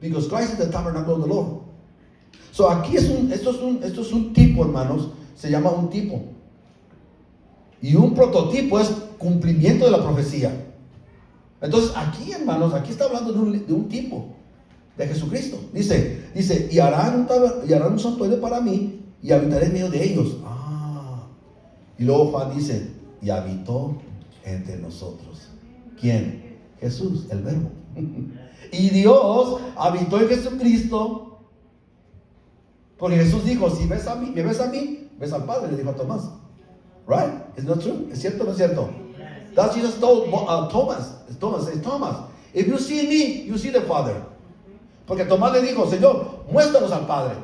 Because Christ is the tabernacle of the Lord. So aquí esto es un tipo, hermanos. Se llama un tipo. Y un prototipo es cumplimiento de la profecía. Entonces aquí, hermanos, aquí está hablando de un tipo. De Jesucristo. Dice, y harán un santuario para mí y habitaré en medio de ellos. Y luego Juan dice, y habitó entre nosotros. ¿Quién? Jesús, el Verbo. Y Dios habitó en Jesucristo. Porque Jesús dijo, si me ves a mí, ves al Padre, le dijo a Tomás. Right? Is not true? ¿Es cierto o no es cierto? That's Jesus told Thomas. Thomas, if you see me, you see the Father. Porque Tomás le dijo, Señor, muéstranos al Padre.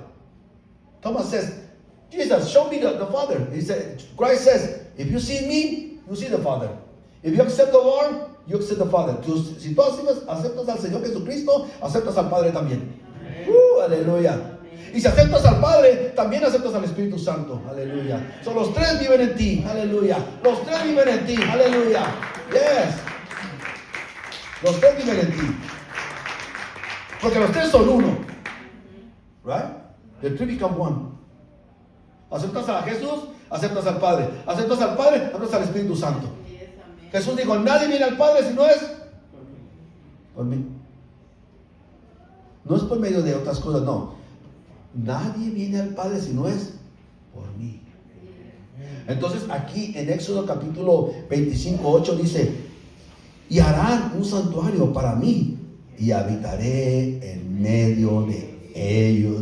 Thomas says, Jesus, show me the Father. He said, Christ says, if you see me, you see the Father. If you accept the Lord, you accept the Father. Si tú aceptas al Señor Jesucristo, aceptas al Padre también. Aleluya. Y si aceptas al Padre, también aceptas al Espíritu Santo. Aleluya. So, los tres viven en ti. Aleluya. Los tres viven en ti. Aleluya. Yes. Los tres viven en ti. Porque los tres son uno. Right? The three become one. Aceptas a Jesús, aceptas al Padre. Aceptas al Padre, aceptas al Espíritu Santo. Jesús dijo, nadie viene al Padre si no es por mí. No es por medio de otras cosas, no. Nadie viene al Padre si no es por mí. Entonces aquí en Éxodo capítulo 25, 8 dice, y harán un santuario para mí y habitaré en medio de ellos.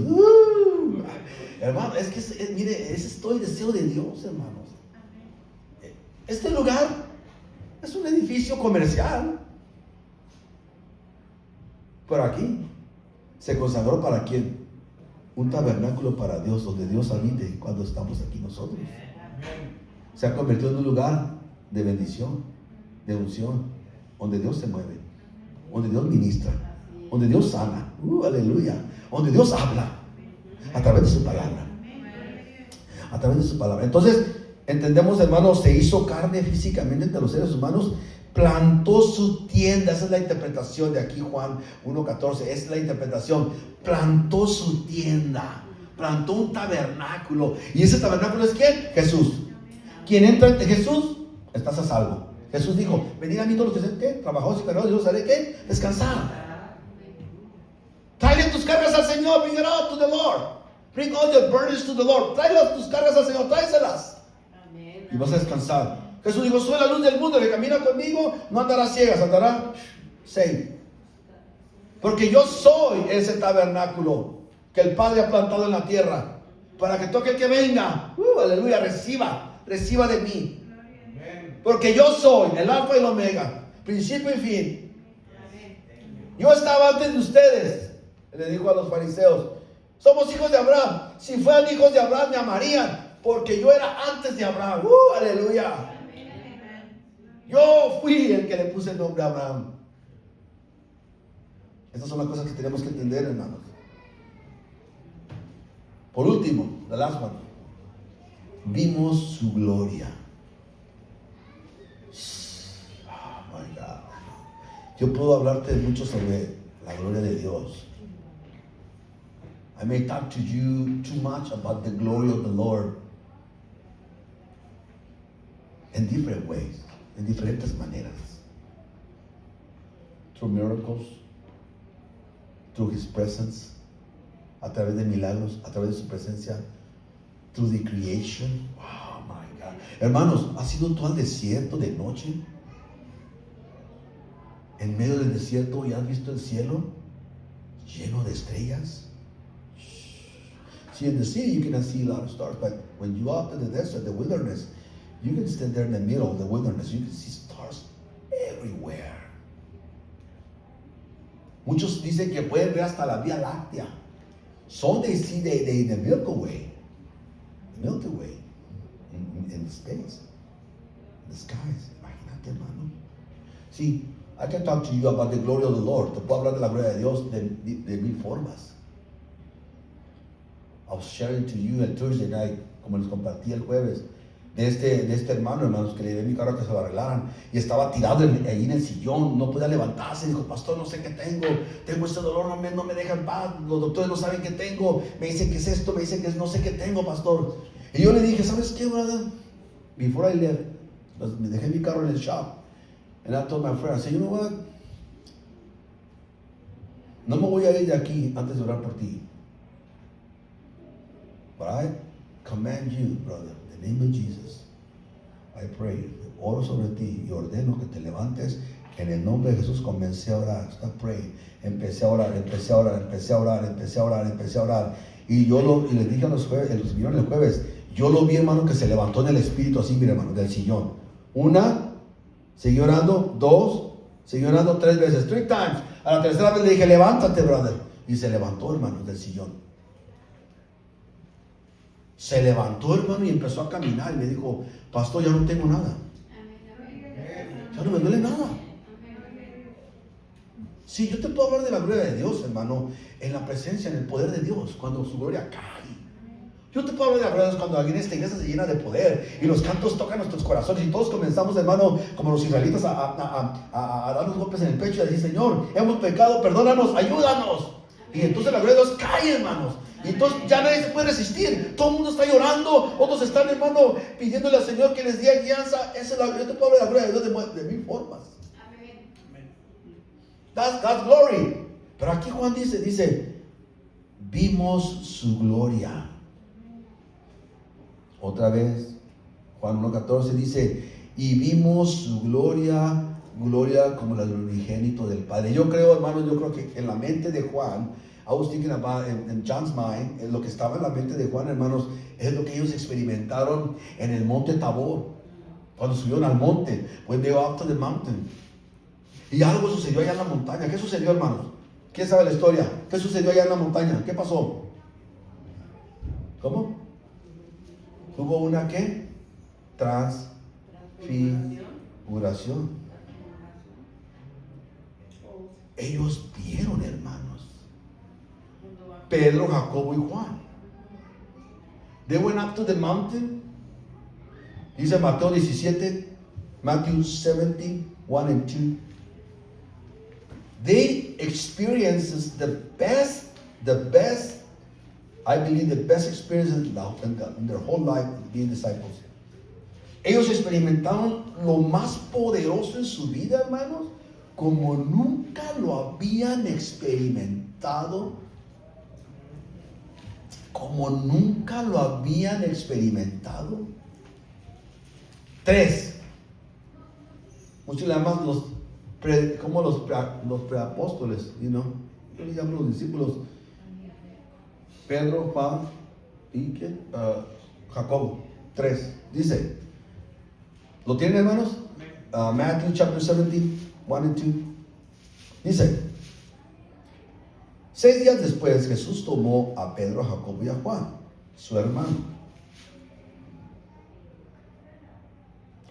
Hermano, es que mire, ese es todo el deseo de Dios, hermanos. Este lugar es un edificio comercial. Pero aquí se consagró ¿para quién? Un tabernáculo para Dios, donde Dios habite cuando estamos aquí nosotros. Se ha convertido en un lugar de bendición, de unción, donde Dios se mueve, donde Dios ministra, donde Dios sana, aleluya, donde Dios habla a través de su palabra. A través de su palabra. Entonces, entendemos, hermanos, se hizo carne físicamente entre los seres humanos, plantó su tienda. Esa es la interpretación de aquí, Juan 1:14. Es la interpretación. Plantó su tienda, plantó un tabernáculo. ¿Y ese tabernáculo es quién? Jesús. Quien entra ante Jesús, estás a salvo. Jesús dijo: venid a mí todos los que estén trabajados y cargados, yo os haré ¿qué? Descansar. Tráele tus cargas al Señor. Bring it out to the Lord. Bring all your burdens to the Lord. Tráelas tus cargas al Señor, tráeselas. Amén. Y vas a descansar. Jesús dijo: soy la luz del mundo, el que camina conmigo no andará ciegas, andará safe. Porque yo soy ese tabernáculo que el Padre ha plantado en la tierra, para que todo el que venga, aleluya, reciba de mí. Porque yo soy el alfa y el omega, principio y fin. Yo estaba antes de ustedes, le dijo a los fariseos. Somos hijos de Abraham. Si fueran hijos de Abraham me amarían, porque yo era antes de Abraham. Aleluya. Yo fui el que le puse el nombre a Abraham. Estas son las cosas que tenemos que entender, hermanos. Por último, the last one. Vimos su gloria. Oh my God. Yo puedo hablarte mucho sobre la gloria de Dios. I may talk to you too much about the glory of the Lord in different ways, en diferentes maneras. Through miracles, through His presence, a través de milagros, a través de su presencia, through the creation. Oh my God. Hermanos, ¿has ido tú al desierto de noche? En medio del desierto, ¿y has visto el cielo lleno de estrellas? See, in the city you cannot see a lot of stars, but when you out in the desert, the wilderness, you can stand there in the middle of the wilderness. You can see stars everywhere. Muchos dicen que pueden ver hasta la Vía Láctea. Some they see the Milky Way, in the space, in the skies. Imagínate, hermano. See, I can talk to you about the glory of the Lord. Te puedo hablar de la gloria de Dios de mil formas. I was sharing to you on Thursday night, como les compartí el jueves, de este hermano, hermanos, que le llevé mi carro a que se lo arreglaran, y estaba tirado ahí en el sillón, no podía levantarse. Dijo: pastor, no sé qué tengo este dolor, no me deja en paz, los doctores no saben qué tengo, me dicen que es esto, me dicen que no sé qué tengo, pastor. Y yo le dije: ¿sabes qué, brother? Before I left, me dejé mi carro en el shop, and I told my friend, I said, you know what? No me voy a ir de aquí antes de orar por ti. But I command you, brother, in the name of Jesus, I pray, oro sobre ti y ordeno que te levantes. En el nombre de Jesús comencé a orar. Stop praying. Empecé a orar. Y les dije a los que vieron el jueves, yo lo vi, hermano, que se levantó en el espíritu así, mira, hermano, del sillón. Una, siguió orando. Dos, siguió orando 3 veces. 3 times. A la tercera vez le dije: levántate, brother. Y se levantó, hermano, del sillón. Se levantó, hermano, y empezó a caminar. Y me dijo: pastor, ya no tengo nada. Ya no me duele nada. Sí, yo te puedo hablar de la gloria de Dios, hermano, en la presencia, en el poder de Dios, cuando su gloria cae. Yo te puedo hablar de la gloria de Dios cuando aquí en esta iglesia se llena de poder y los cantos tocan nuestros corazones y todos comenzamos, hermano, como los israelitas, a darnos golpes en el pecho y a decir: Señor, hemos pecado, perdónanos, ayúdanos. Y entonces la gloria de Dios cae, hermanos. Y entonces ya nadie se puede resistir. Todo el mundo está llorando. Otros están, hermano, pidiéndole al Señor que les dé guianza. Yo te puedo hablar de la gloria de Dios de mil formas. Amén. That's glory. Pero aquí Juan dice, vimos su gloria. Otra vez, Juan 1:14 dice, y vimos su gloria como la del unigénito del Padre. Yo creo, hermano, que en la mente de Juan, I was thinking about in John's mind, lo que estaba en la mente de Juan, hermanos, es lo que ellos experimentaron en el monte Tabor, cuando subieron al monte, when they were up to the mountain. Y algo sucedió allá en la montaña. ¿Qué sucedió, hermanos? ¿Quién sabe la historia? ¿Qué sucedió allá en la montaña? ¿Qué pasó? ¿Cómo? Hubo una ¿qué? Transfiguración. Ellos vieron, hermanos. Pedro, Jacobo y Juan. They went up to the mountain. Dice Mateo 17, Matthew 17, 1 and 2. They experienced the best, I believe the best experience in their whole life being disciples. Ellos experimentaron lo más poderoso en su vida, hermanos, como nunca lo habían experimentado. Como nunca lo habían experimentado. 3. Muchos le llaman los preapóstoles, you know. Yo les llamo los discípulos. Pedro, Juan y ¿quién? Jacobo. 3. Dice, ¿lo tienen, hermanos? Matthew chapter 17, 1 and 2. Dice, 6 días después Jesús tomó a Pedro, a Jacobo y a Juan, su hermano,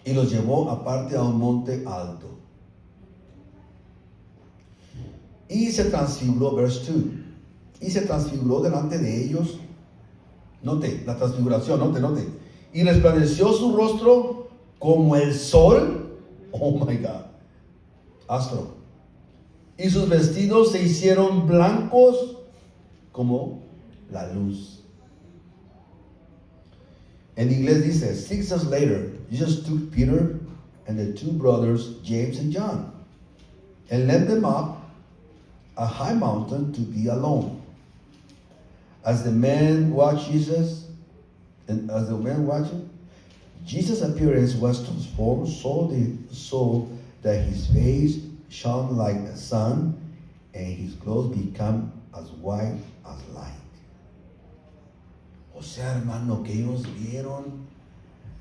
y los llevó aparte a un monte alto. Y se transfiguró, verse 2. Y se transfiguró delante de ellos. Note, la transfiguración, note. Y resplandeció su rostro como el sol. Oh my God. Astro. Y sus vestidos se hicieron blancos como la luz. En inglés dice, 6 days later, Jesus took Peter and the 2 brothers, James and John, and led them up a high mountain to be alone. As the men watched Jesus, Jesus' appearance was transformed so that his face shone like the sun, and his clothes became as white as light. O sea, hermano, que ellos vieron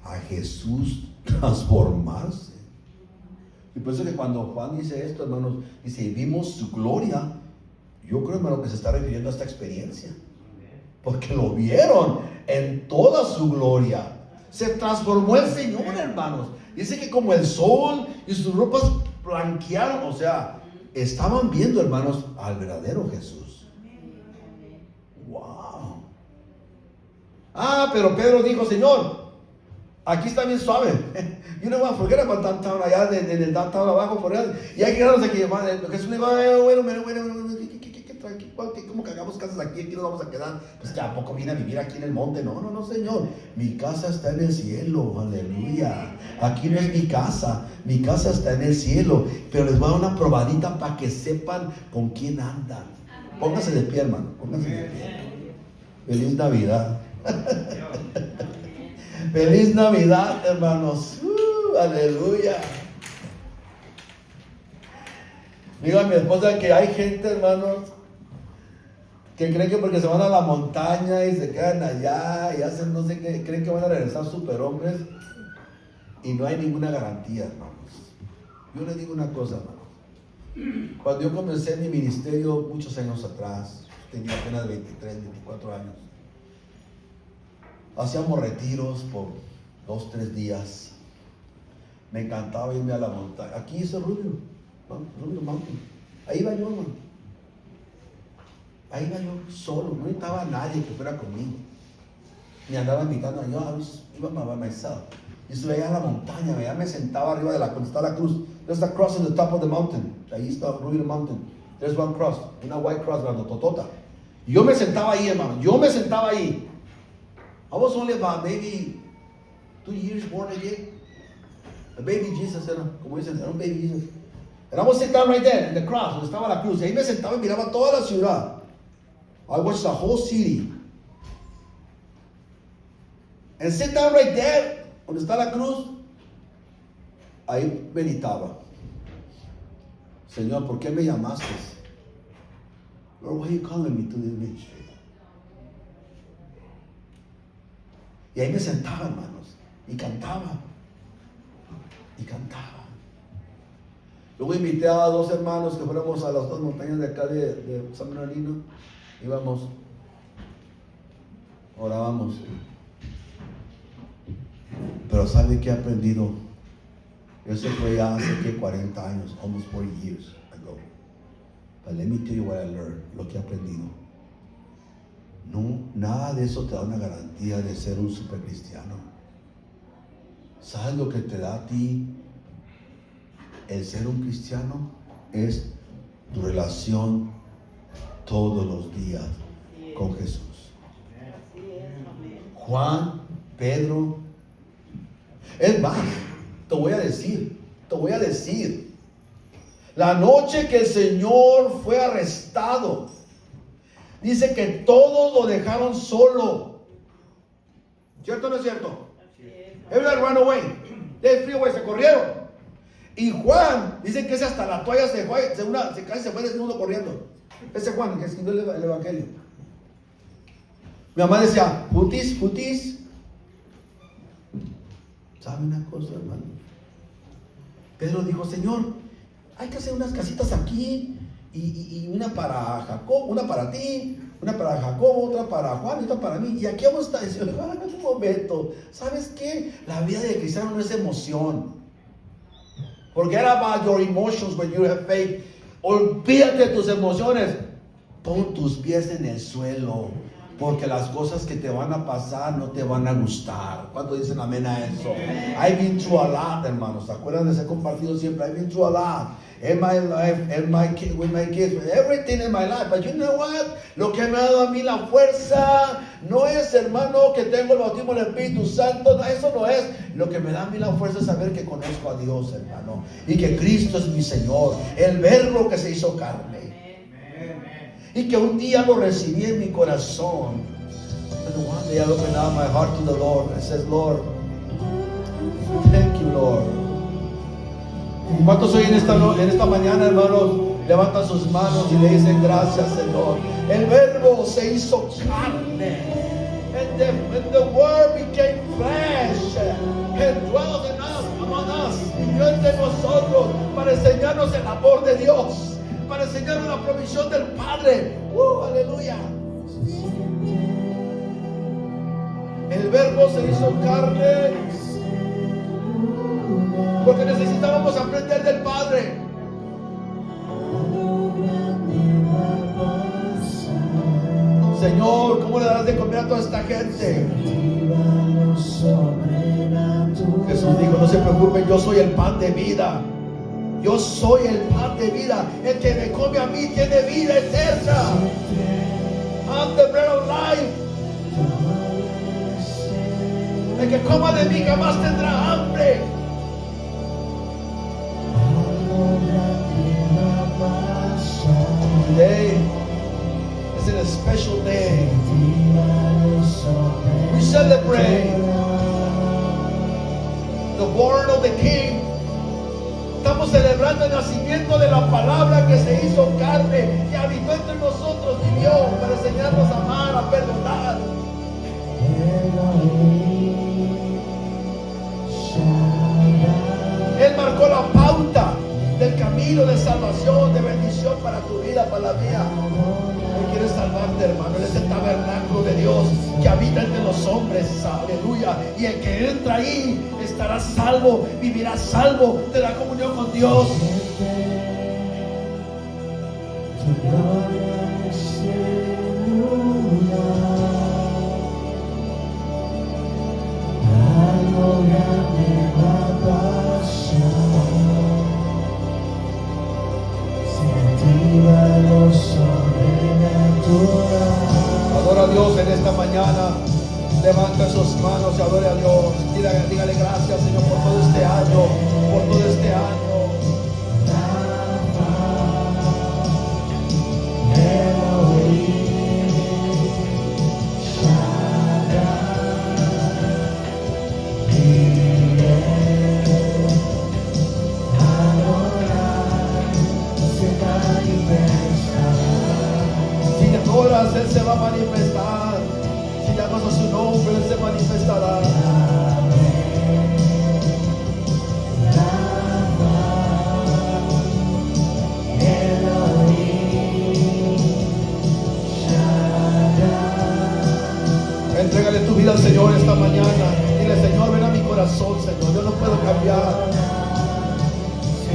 a Jesús transformarse. Y por eso que cuando Juan dice esto, hermanos, dice, vimos su gloria, yo creo, hermano, que se está refiriendo a esta experiencia. Porque lo vieron en toda su gloria. Se transformó el Señor, hermanos. Dice que como el sol y sus ropas blanquearon, o sea, estaban viendo, hermanos, al verdadero Jesús. Wow. Pero Pedro dijo, Señor, aquí está bien suave. You know what, forget about downtown, allá en el downtown abajo, por allá. Y hay que quedarnos aquí. Jesús le dijo, bueno, ¿cómo que hagamos casas aquí? Aquí nos vamos a quedar. Pues ya, ¿a poco viene a vivir aquí en el monte? No, Señor. Mi casa está en el cielo, aleluya. Aquí no es mi casa está en el cielo. Pero les voy a dar una probadita para que sepan con quién andan. Póngase de pie, hermano, póngase de pie. Feliz Navidad. Feliz Navidad, hermanos. Aleluya. Digo a mi esposa que hay gente, hermanos, que creen que porque se van a la montaña y se quedan allá y hacen no sé qué, creen que van a regresar superhombres, y no hay ninguna garantía, hermanos. Yo les digo una cosa, hermano. Cuando yo comencé mi ministerio muchos años atrás, tenía apenas 23, 24 años, hacíamos retiros por 2-3 días. Me encantaba irme a la montaña. Aquí es el Rubio Mountain. Ahí iba yo, hermano. Ahí iba yo solo, no necesitaba a nadie que fuera conmigo. Me andaba invitando a yo, iba by myself. Y estuve allá en la montaña, allá me sentaba arriba de donde está la cruz. There's a cross on the top of the mountain. Ahí está Rubio Mountain. There's one cross, una white cross, grandototota. Y yo me sentaba ahí, hermano. I was only about maybe 2 years born again. A baby Jesus, como dicen, era un baby Jesus. And I was sitting down right there in the cross, donde estaba la cruz. Y ahí me sentaba y miraba toda la ciudad. I watched the whole city. And sit down right there, donde está la cruz. Ahí meditaba. Señor, ¿por qué me llamaste? Lord, why are you calling me to this ministry? Y ahí me sentaba, hermanos, y cantaba. Luego invité a 2 hermanos que fuéramos a las 2 montañas de acá de San Bernardino. Íbamos, orábamos. Pero ¿sabe qué he aprendido? Eso fue ya hace 40 años, almost 40 years ago. But let me tell you what I learned, lo que he aprendido. No, nada de eso te da una garantía de ser un super cristiano. ¿Sabes lo que te da a ti el ser un cristiano? Es tu relación todos los días con Jesús. Juan, Pedro. Es más, te voy a decir. La noche que el Señor fue arrestado, dice que todos lo dejaron solo. ¿Cierto o no es cierto? Everybody ran away. They flew away, se corrieron. Y Juan, dicen que ese hasta la toalla se fue, casi se fue desnudo corriendo. Ese Juan, que escribió el Evangelio. Mi mamá decía, putis. ¿Sabe una cosa, hermano? Pedro dijo, Señor, hay que hacer unas casitas aquí, y una para Jacob, una para ti, una para Jacob, otra para Juan y otra para mí. Y aquí vamos a estar diciendo, un momento, ¿sabes qué? La vida de cristiano no es emoción. Forget about your emotions when you have faith. Olvídate de tus emociones. Pon tus pies en el suelo, porque las cosas que te van a pasar no te van a gustar. ¿Cuántos dicen amén a eso? I've been through a lot, hermanos. ¿Se acuerdan de ese compartido siempre? I've been through a lot in my life, with my kids, with everything in my life. But you know what? Lo que me ha dado a mí la fuerza no es, hermano, que tengo el bautismo del Espíritu Santo. No, eso no es. Lo que me da a mí la fuerza es saber que conozco a Dios, hermano, y que Cristo es mi Señor, el Verbo que se hizo carne. Y que un día lo recibí en mi corazón. And one day I opened up my heart to the Lord. I said, Lord, thank you, Lord. ¿Cuántos hoy en esta mañana, hermanos, levantan sus manos y le dicen gracias, Señor? El Verbo se hizo carne. And the Word became flesh. And dwelt in us, among us. Vivió entre nosotros para enseñarnos el amor de Dios, para enseñarnos la provisión del Padre. Aleluya. El Verbo se hizo carne porque necesitábamos aprender del Padre. Señor, ¿cómo le darás de comer a toda esta gente? Jesús dijo, no se preocupen, yo soy el pan de vida. Yo soy el pan de vida. El que me come a mí tiene vida eterna. I'm the bread of life. El que coma de mí jamás tendrá hambre. Today is a special day. We celebrate the born of the King. Estamos celebrando el nacimiento de la palabra que se hizo carne y habitó entre nosotros, vivió para enseñarnos a amar, a perdonar. Él marcó la pauta del camino de salvación, de bendición para tu vida, para la mía. Él quiere salvarte, hermano. Él es el tabernáculo de Dios que habita entre los hombres. Aleluya. Y el que entra ahí estará salvo, vivirá salvo, tendrá comunión con Dios. Adora a Dios en esta mañana. Levanta sus manos y adore a Dios. Dígale gracias, Señor, por todo este año, por todo este año. Si te adoras, Él se va a manifestar. Si llamas a su nombre, Él se manifestará.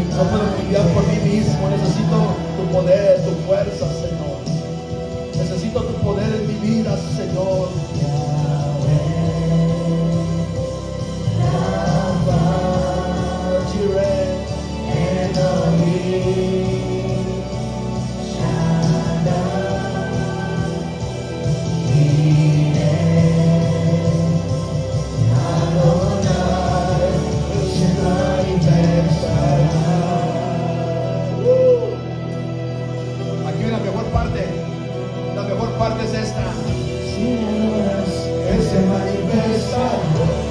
No puedo cambiar por mí mismo. Necesito tu poder, tu fuerza, Señor. Necesito tu poder en mi vida, Señor. Jireh, Elohim, aquí viene la mejor parte. La mejor parte es esta. Si me adoras, Él se manifiesta.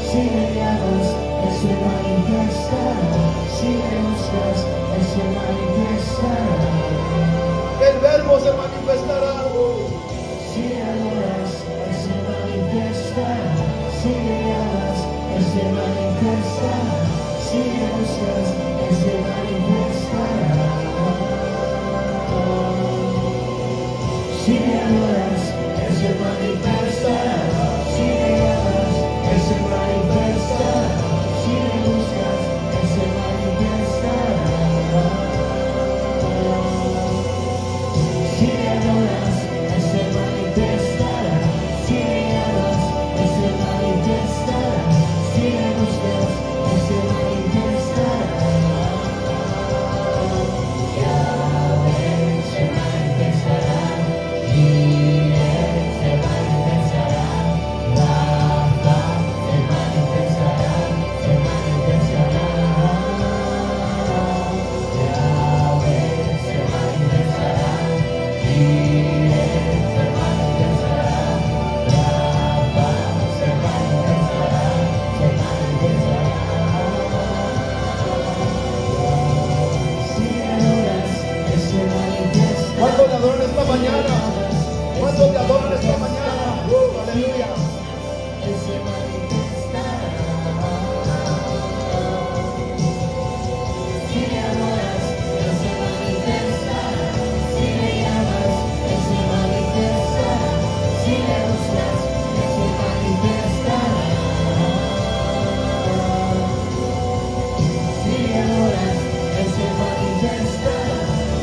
si me llamas, Él se manifiesta. Si me buscas, Él se manifiesta. El verbo se manifestará. Si me adoras, Él se manifiesta. Si me llamas, Él se manifiesta. Si me buscas, Él se manifiesta. Si me adoras, Él se manifiesta. Si me llamas, Él se manifiesta. Si me buscas, Él se manifiesta. Si me adoras, Él se manifiesta. Si me llamas, Él se manifiesta. Si me buscas, Él se manifiesta. Yahweh se manifestará. Jireh se manifestará. Rafa se manifestará. Se manifestará. Yahweh se manifestará. Jireh se manifestará. Rafa se manifestará. Se manifestará. Si me adoras, Él se manifiesta. ¿Cuántos te adoran esta mañana? ¿Cuántos te adoran esta mañana? Aleluya. Él se manifestará. Si me adoras, Él se manifiesta. Si me llamas, Él se manifiesta. Si me buscas, Él se manifiesta. Si me adoras, Él se manifiesta.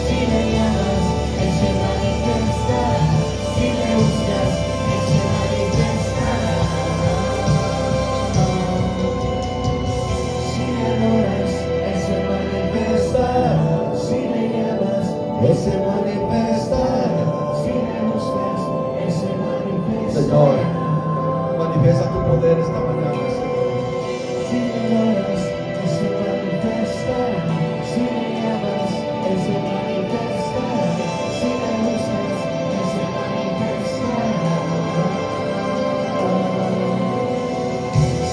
Si me llamas, Él se manifiesta. Si me buscas, Él se manifiesta. Si me adoras, Él se manifiesta. Si me llamas, Él se manifiesta. Si me buscas, Él se manifiesta. Señor, manifiesta tu poder esta mañana, Señor. Si me adoras, Él se manifiesta. Si me llamas, Él se manifiesta. Si me buscas, Él se manifiesta.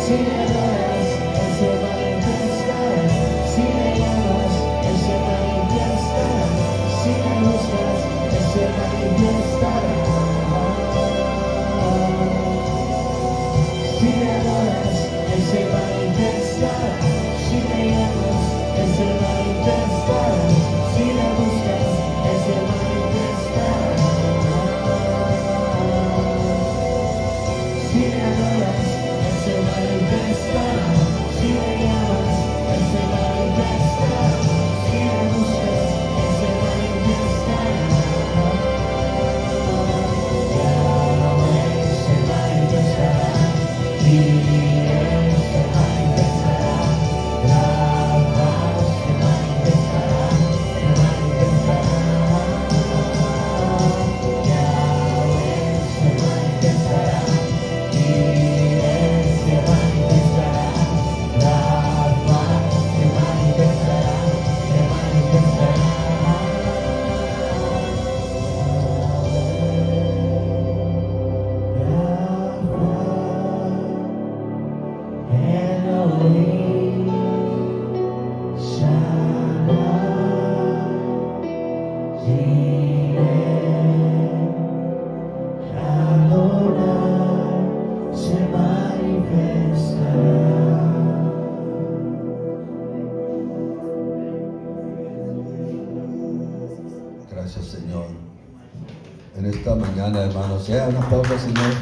Si me adoras, Él se manifiesta. Si me llamas, Él se manifiesta. Si me buscas, Él se manifiesta. Si me adoras, Él se manifiesta. Si me llamas, Él se manifiesta. Si me buscas, Él se manifiesta. Si me adoras, Él se manifiesta. Si me llamas, Él se manifiesta. Si me buscas, Él se manifiesta. Yahweh se manifestará. Jireh se manifestará. Rafa se manifestará. Se manifestará. Yahweh se manifestará. Jireh se manifestará. Rafa se manifestará. Se manifestará. Elohim, Shaddai, Jireh, Adonai, se manifestará. Gracias, Señor. En esta mañana, hermanos, sea una pausa, Señor.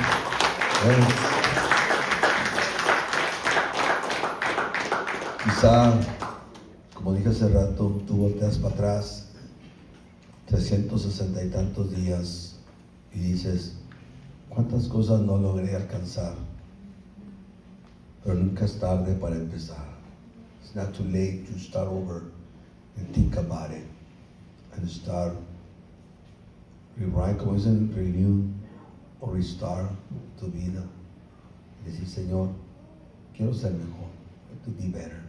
Quizá Como dije hace rato, tú volteas para atrás 360 y tantos días y dices, ¿cuántas cosas no logré alcanzar? Pero nunca es tarde para empezar. It's not too late to start over and think about it and start rewrite, como dicen, renew o restart tu vida. Y decir, Señor, quiero ser mejor. I want to be better.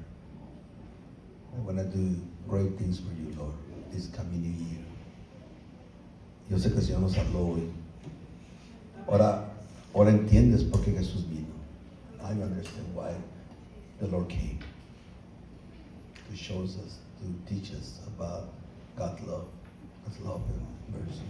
I want to do great things for you, Lord, this coming new year. Yo sé que el Señor nos habló hoy. Ahora entiendes por qué Jesús vino. I understand why the Lord came. To show us, to teach us about God's love and mercy.